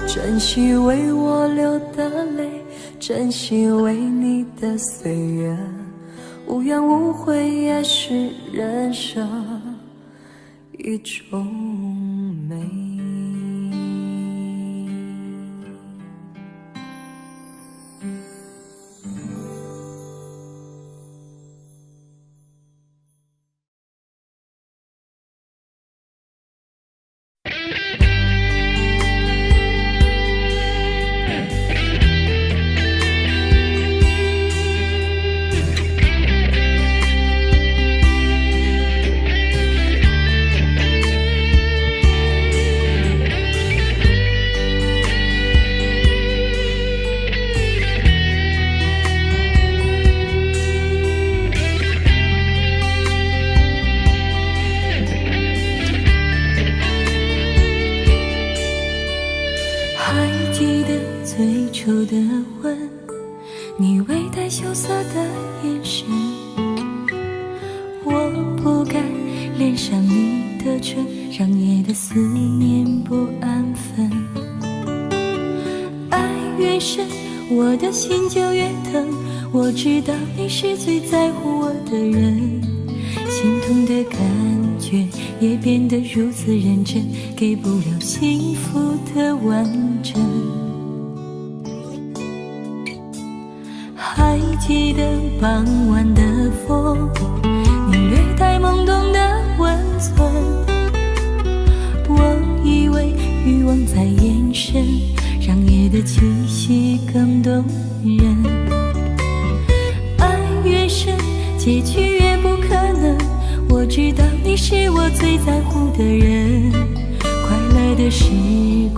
珍惜为我流的泪，珍惜为你的岁月，无怨无悔也是人生一种美。你微带羞涩的眼神，我不该恋上你的唇，让夜的思念不安分。爱越深，我的心就越疼，我知道你是最在乎我的人，心痛的感觉也变得如此认真，给不了幸福的完整。还记得傍晚的风，你略带懵懂的温存，我以为欲望在延伸，让夜的气息更动人。爱越深，结局越不可能，我知道你是我最在乎的人，快乐的时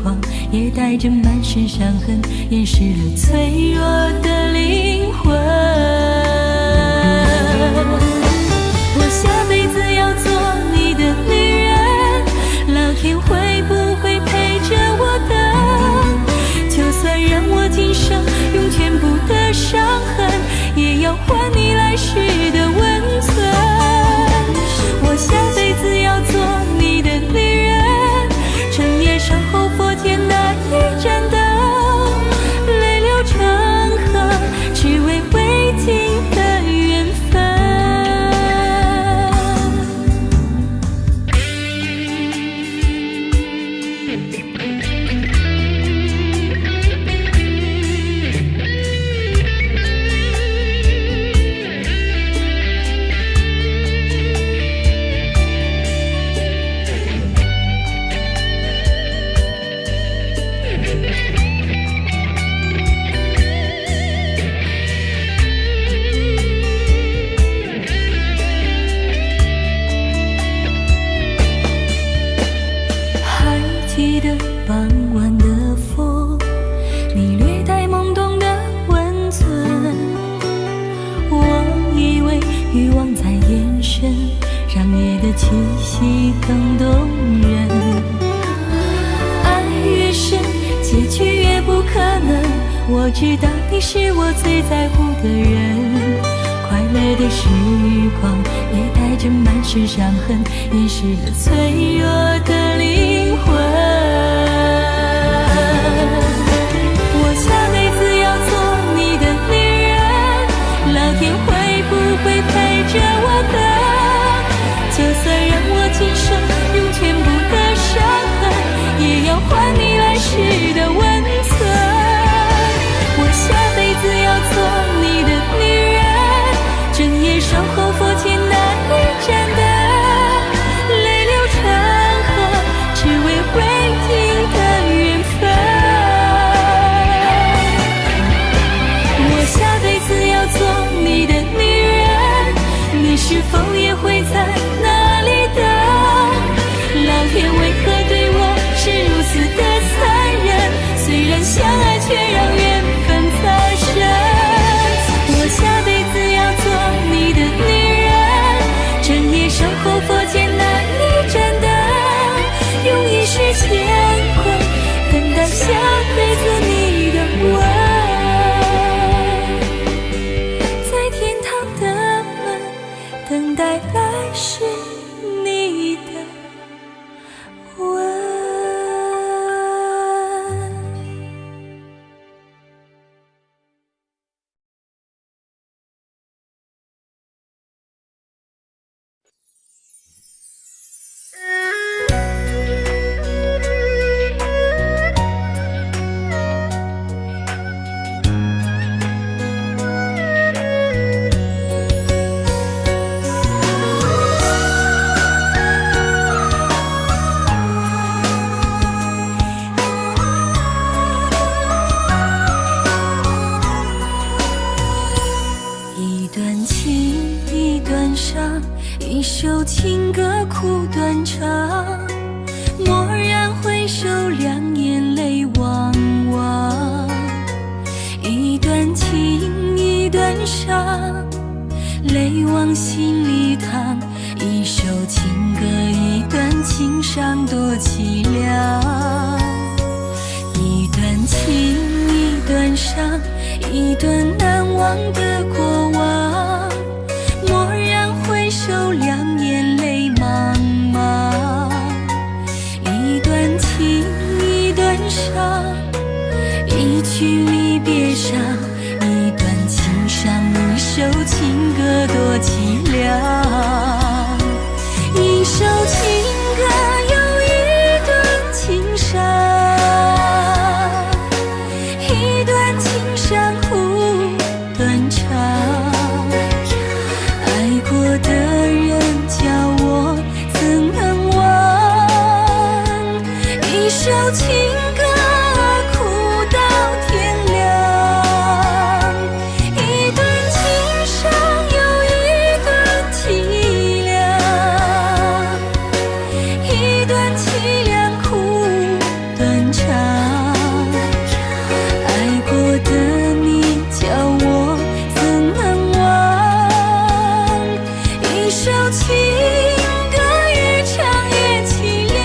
光也带着满身伤痕，掩饰了脆弱的灵魂。我下辈子要做你的女人，老天会不会陪着我等？就算让我今生用全部的伤痕，也要还你来时的温存。我下辈子要做你的女人，整夜守候佛前那一盏灯，泪流成河，只为未尽的缘分。傍晚的风，你略带懵懂的温存，我以为欲望在延伸，让夜的气息更动人。爱越深，结局越不可能，我知道你是我最在乎的人，快乐的时光也带着满身伤痕，掩饰了脆弱的灵魂。我下辈子要做你的女人，老天会不会陪着我等？就算让我今生用全部的伤痕，也要还你来时的温存。我下辈子要做你的女人，整夜守候佛前那一盏灯，泪流成河，只为未尽的缘分。我下辈子要做你的女人，你是否也会在那里等？老天为何对我是如此的残忍？虽然相爱，却让缘分擦身。我下辈子要做你的女人，整夜守候佛前那一盏灯，用一世牵挂等待下辈子你的吻，在天堂的门等待来世你的吻。一段情，一段伤，一首情歌苦断肠。蓦然回首，两眼泪汪汪。一段情，一段伤，泪往心里淌。一首情歌，一段情伤，多凄凉。一段情，一段伤，一段难忘。忘的过往。蓦然回首，两眼泪茫茫。一段情，一段伤，一曲离别伤。一段情伤，一首情歌多凄凉。一首情歌又一段情伤，一段情伤苦断肠。爱过的人叫我怎能忘？一首情歌苦到天亮，一段情伤又一段凄凉，一段凄凉苦断肠。爱过的你叫我怎能忘？一首情歌越唱越凄凉。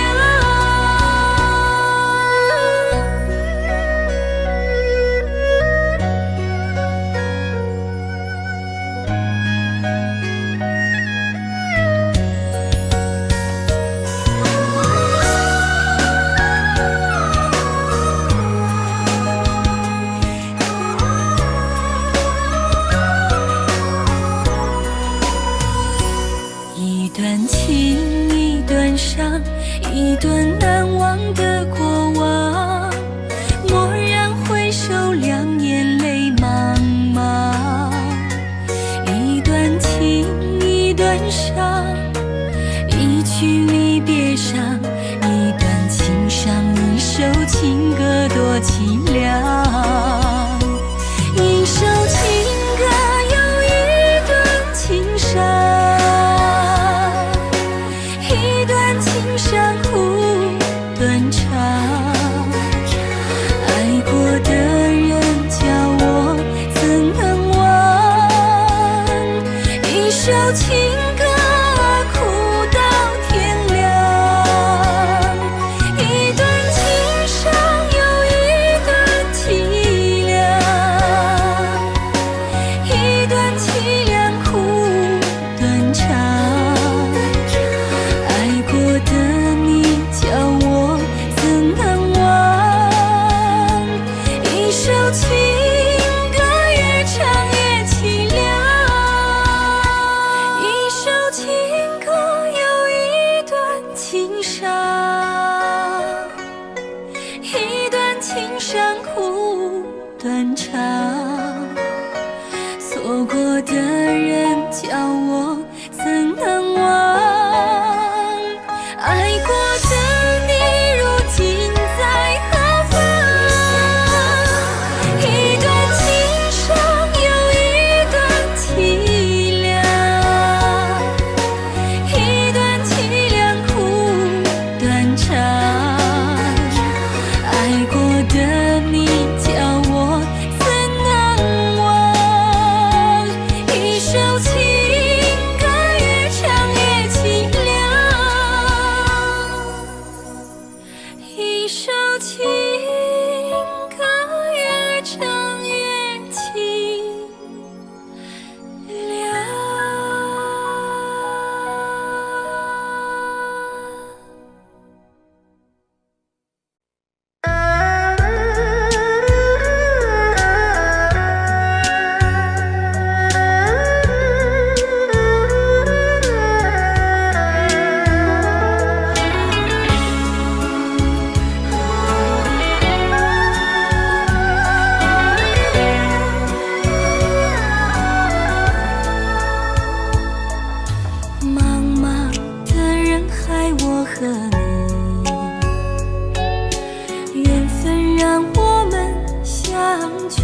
一段情，一段伤，一段难忘的过往。蓦然回首，两眼泪茫茫。一段情，一段伤，一曲离别伤。一段情伤，一首情歌多凄凉。一首情歌又一段情伤，一段情伤苦断肠。爱过的人叫我怎能忘？一首情歌苦到天亮，一段情伤又一段凄凉，一段凄凉苦断肠。爱过的你叫我怎能忘？一首情歌越唱越凄凉，一首情歌又一段情伤，一段情伤苦断肠。错过的人叫我怎能忘？爱过的你如今在何方？一段情伤又一段凄凉，一段凄凉苦断肠。爱过的你叫我怎能忘？一首情歌越唱越凄凉，一首情歌越唱越凄凉。茫茫的人海，我和你，缘分让我们相聚，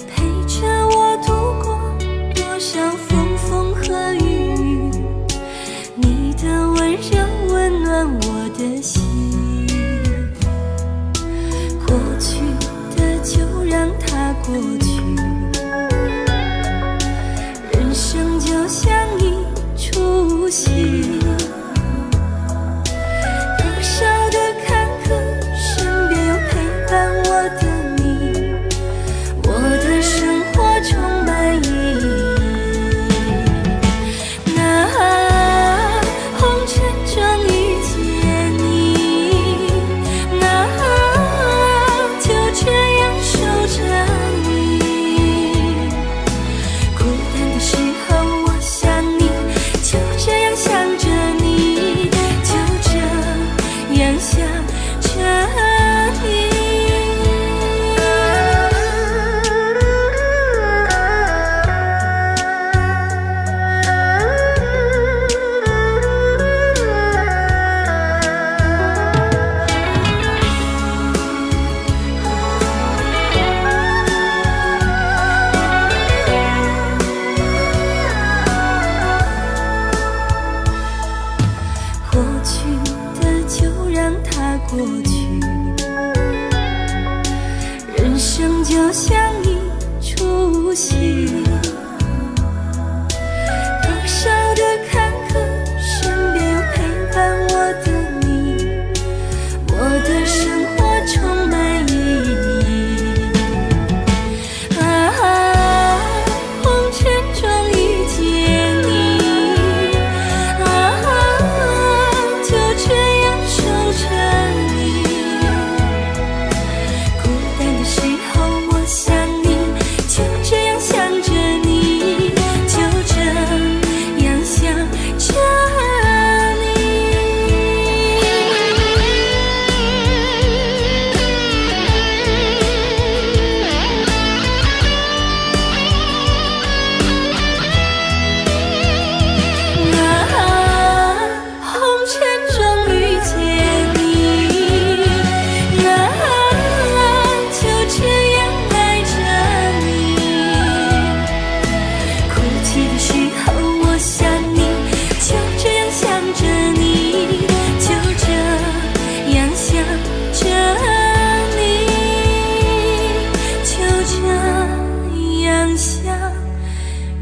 陪着我度过多少风风和雨雨。你的温柔温暖我的心，过去的就让它过去。人生就像一出戏，多少的坎坷，身边有陪伴我的你。相依出席。多少的坎坷，身边有陪伴我的你，我的生活充满意义。啊，红尘中遇见你，就这样守着你。孤单的时候我想你，就这样想着你，就这样想着你。红尘中遇见你，就这样爱着你。哭泣的时候我想你，就这样想着你，就这样想着你，就这样想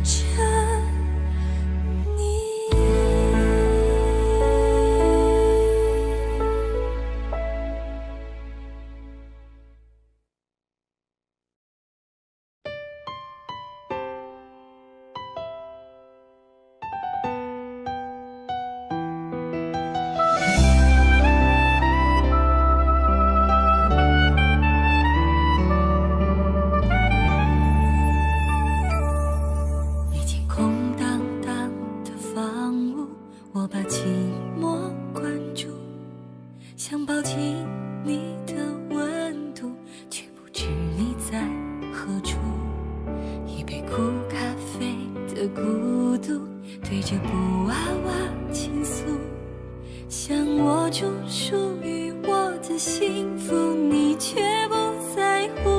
着你。遇见空荡荡的房屋，我把寂寞关注，想抱紧你的温度，却不知你在何处。一杯苦咖啡的孤独，对着布娃娃倾诉，想握住属于我的幸福，你却不在乎。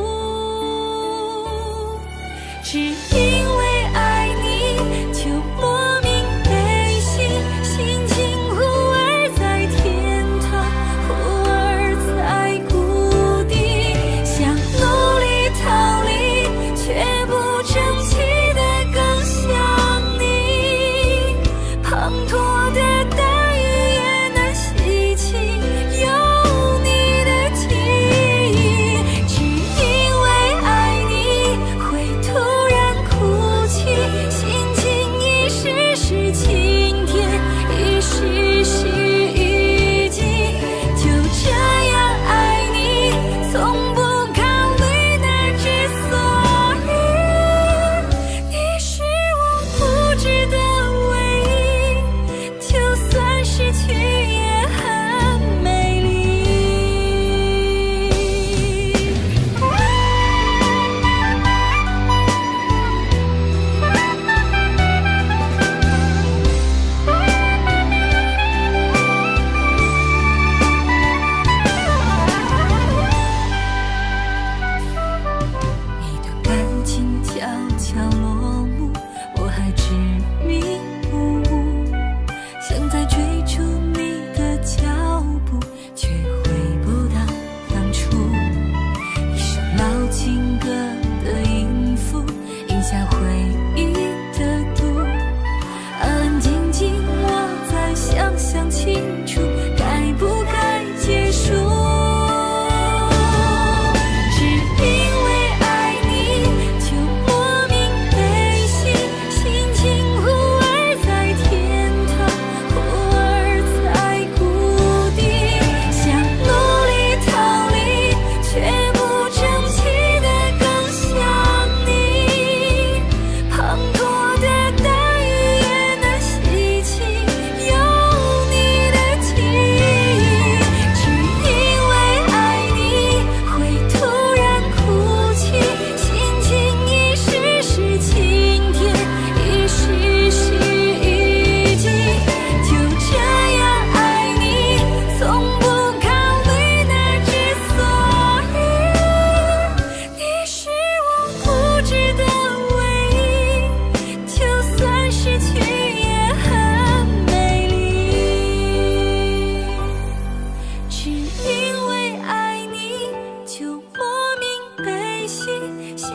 只因为爱你，就莫名悲心，心情忽而在天堂，忽而在谷底，想努力逃离，却不争气的更想你。滂沱的大雨也难洗清有你的记忆，只因为爱你会突然哭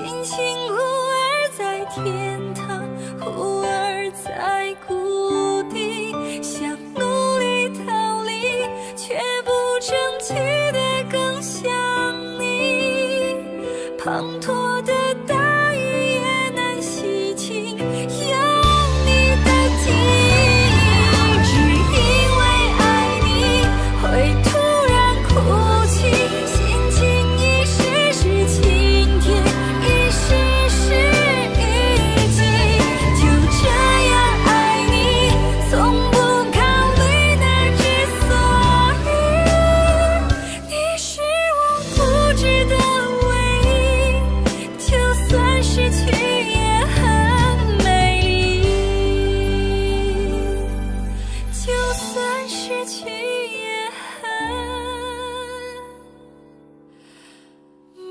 心情忽而在天堂，忽而在谷底，想努力逃离，却不争气的更像你。滂沱的大雨也难洗清有你的记忆，只因为爱你会突然哭泣，心情一时是晴天，一时是雨季，就这样爱你，从不考虑那之所以。你是我不值得唯一，就算失去也很美丽，就算失去也很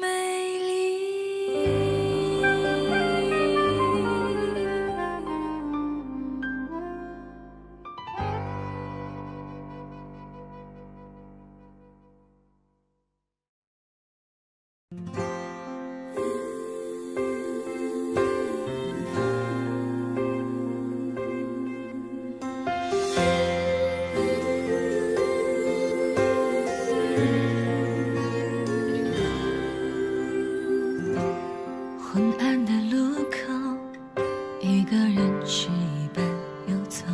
美丽。昏暗的路口，一个人吃一半又走，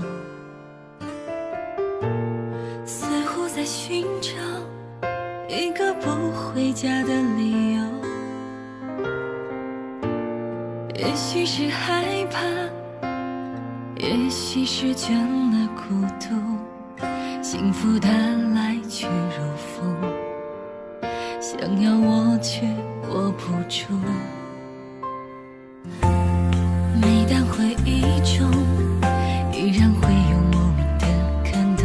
似乎在寻找一个不回家的理由。也许是害怕，也许是倦了孤独，幸福它来去如风，想要握却握不住。每当回忆中，依然会有莫名的感动，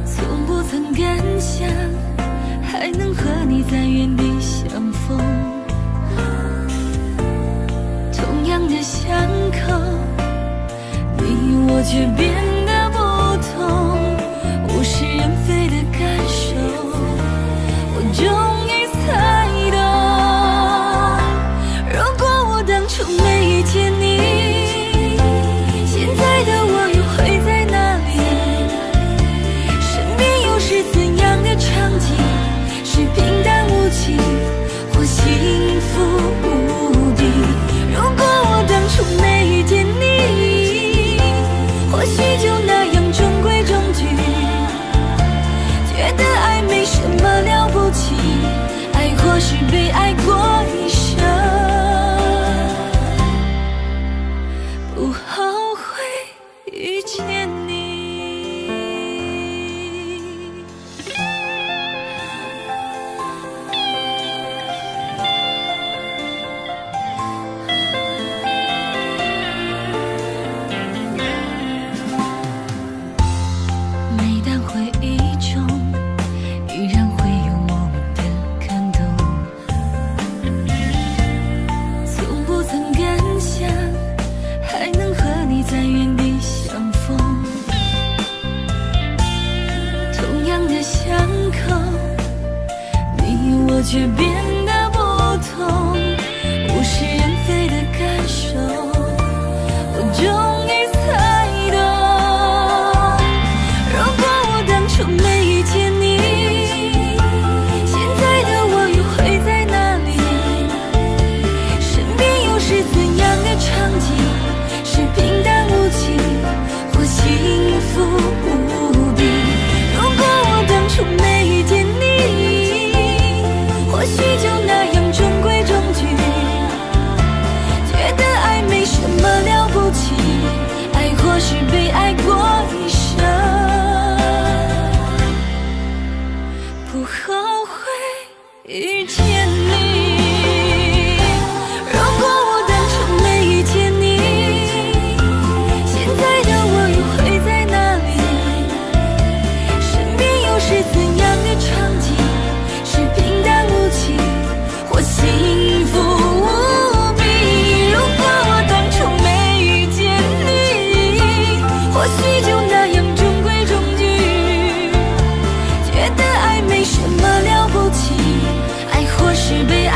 从不曾敢想还能和你在原地相逢。同样的巷口，你我却变得不同，物是人非的感受，我终于猜懂，如果我当初没遇见你，现在的我又会在哪里？身边又是怎样的场景？是平淡无奇，或幸福无敌？如果我当初没遇见你，或许就那样中规中矩，觉得爱没什么了不起，爱或是被爱过一生，不后悔遇见你。每当回忆中，依然会有莫名的感动，从不曾敢想还能和你在原地相逢。同样的巷口，你我却变得不同，物是人非的感受，我终于猜懂，如果我当初没遇见你，现在的我又会在哪里？身边又是怎样的场景？是平淡无奇，或幸福无比？如果我当初没遇见你，或许就那样中规中矩，觉得爱没什么了不起，爱或是被爱过一生，不后悔遇见你。如果我当初没遇见你，现在的我又会在哪里？身边又是怎样的场景？是平淡无奇，或幸福无比？如果我当初没遇见你，或许就那样中规中矩，觉得爱没什么了不起，爱或是被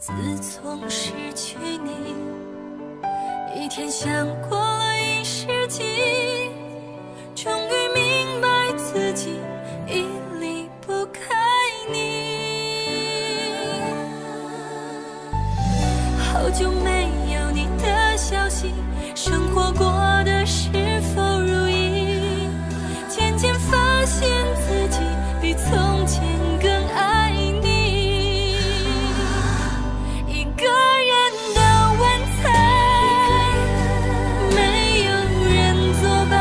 自从失去你，一天像过了一世纪，终于明白自己已离不开你。好久没有你的消息，生活过得是否如意？渐渐发现自己比从前更爱你。一个人的晚餐，没有人作伴，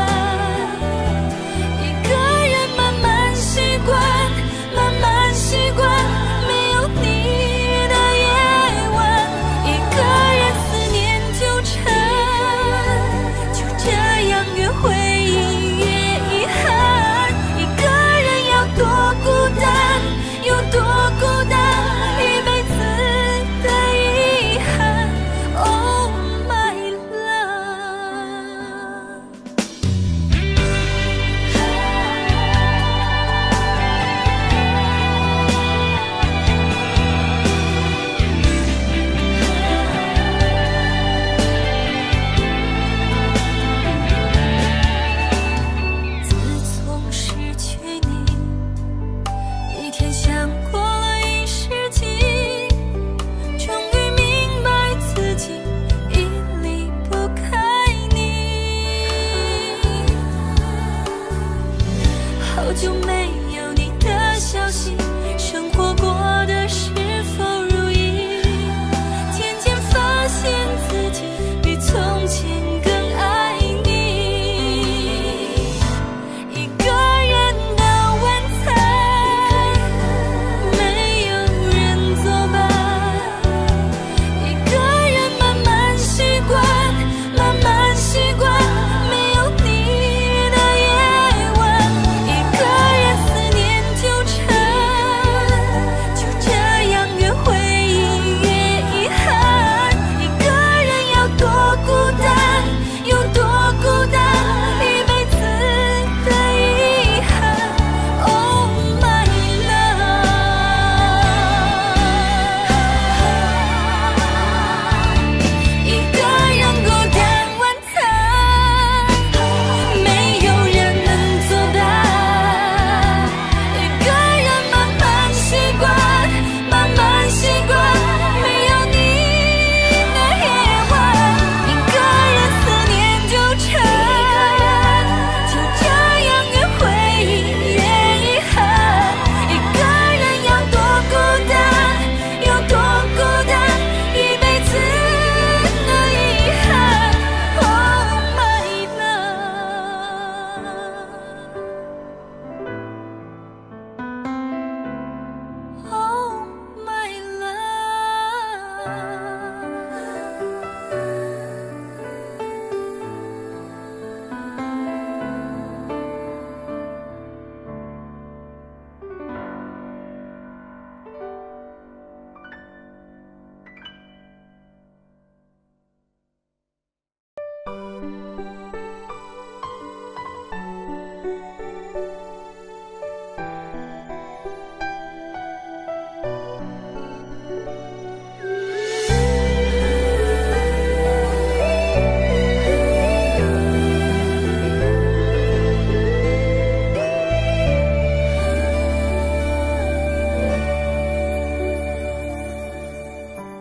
一个人慢慢习惯，慢慢习惯没有你的夜晚。一个人思念纠缠，就这样越回忆越遗憾。一个人要多孤单，有多孤单，一辈子的遗憾。Oh my love。自从失去你，一天像过了一世纪，终于明白自己已离不开你。好久没有你的消息，生活过得是否如意？渐渐发现自己比从前更爱你。一个人的晚餐，没有人作伴，一个人慢慢习惯，慢慢习惯没有你的夜晚。一个人思念纠缠，就这样越回忆越遗憾。一个人要多孤单，有多孤单，一辈子的遗憾。Oh my love。一个人孤单晚餐，没有人能作伴。一个人慢慢习惯，慢慢习惯没有你的夜晚。一个人思念纠缠，就这样越回忆越遗憾。一个人要多孤单，有多孤单，一辈子的遗憾。Oh my love。Oh my love。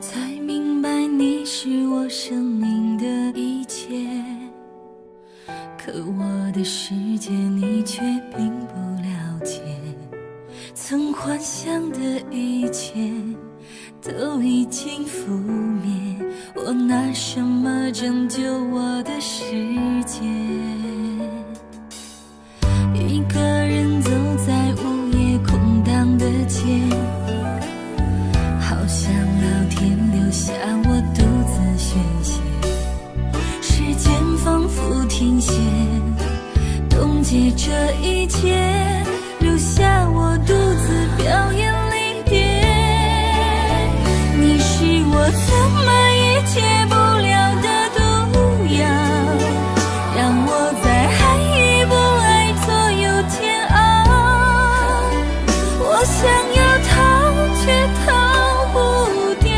才明白你是我生命的一切，可我的世界你却并不了解。曾幻想的一切都已经覆灭，我拿什么拯救我的世界？一个人走在午夜空荡的街，好想老天留下我独自宣泄。时间仿佛停歇，冻结这一切，留下我独自表演离别。你是我怎么也戒不了的毒药，让我在爱与不爱左右煎熬。我想要逃却逃不掉。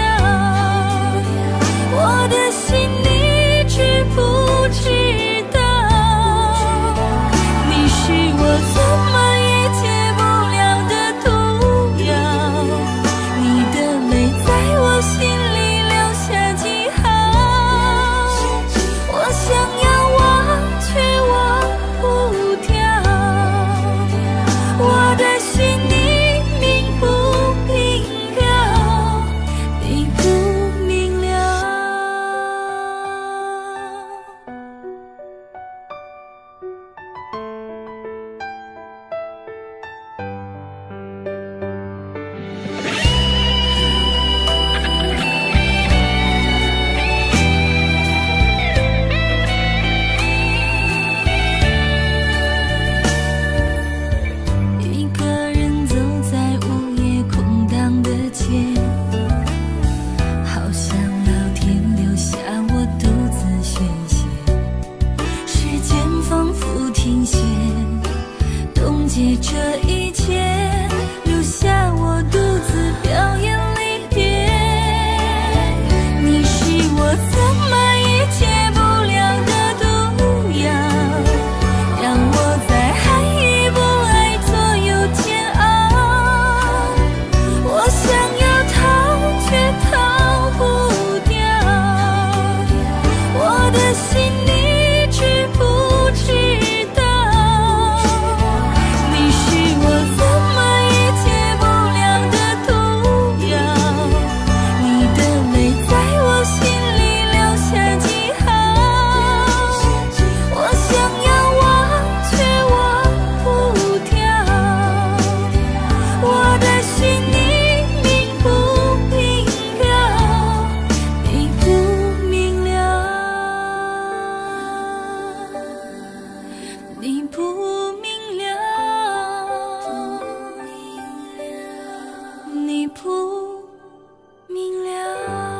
你不明了。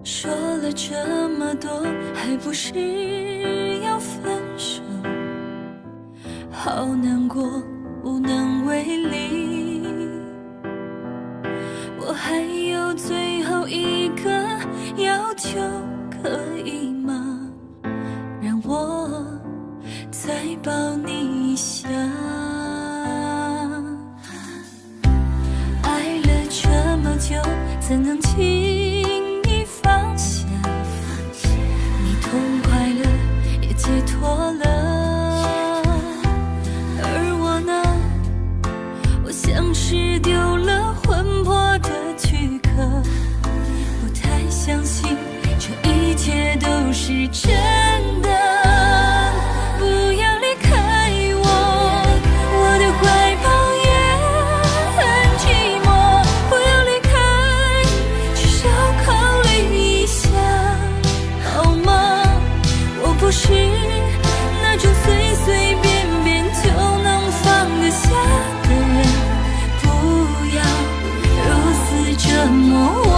说了这么多，还不是要分手？好难过，无能为力。我还有最后一个要求，可以吗？让我再抱你一下。爱了这么久，怎能轻易放下？你痛快了，也解是那种随随便便就能放得下的人，不要如此折磨我。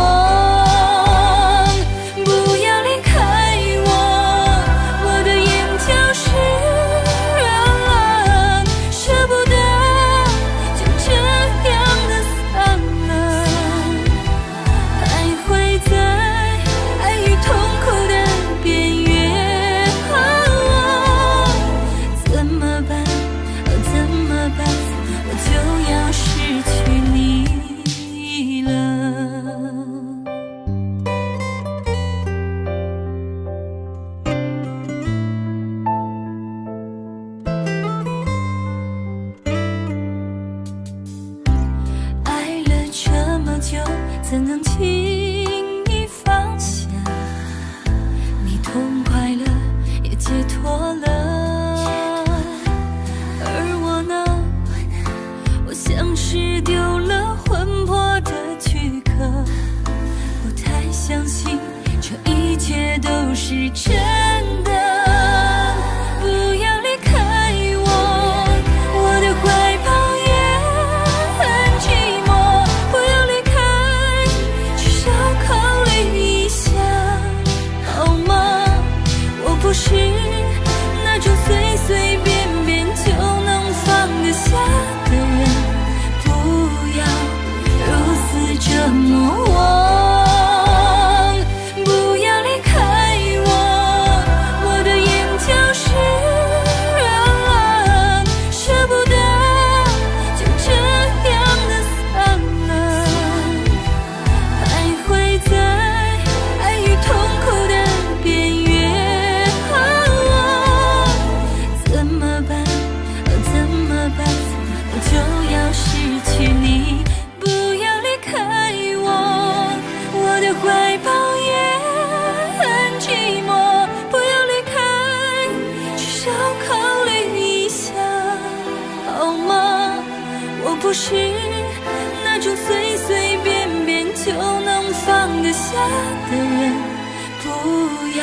怎能轻易放下？你痛快了，也解脱了，而我呢？我像是丢了魂魄的躯壳，不太相信这一切都是真的。不要离开我，我的怀抱。不是那种随随便便就能放得下的人，不要如此折磨我。不要离开我，我的眼就是冷，舍不得就这样的散了，徘徊在爱与痛苦的边缘。就要失去你，不要离开我，我的怀抱也很寂寞。不要离开，至少考虑一下，好吗？我不是那种随随便便就能放得下的人，不要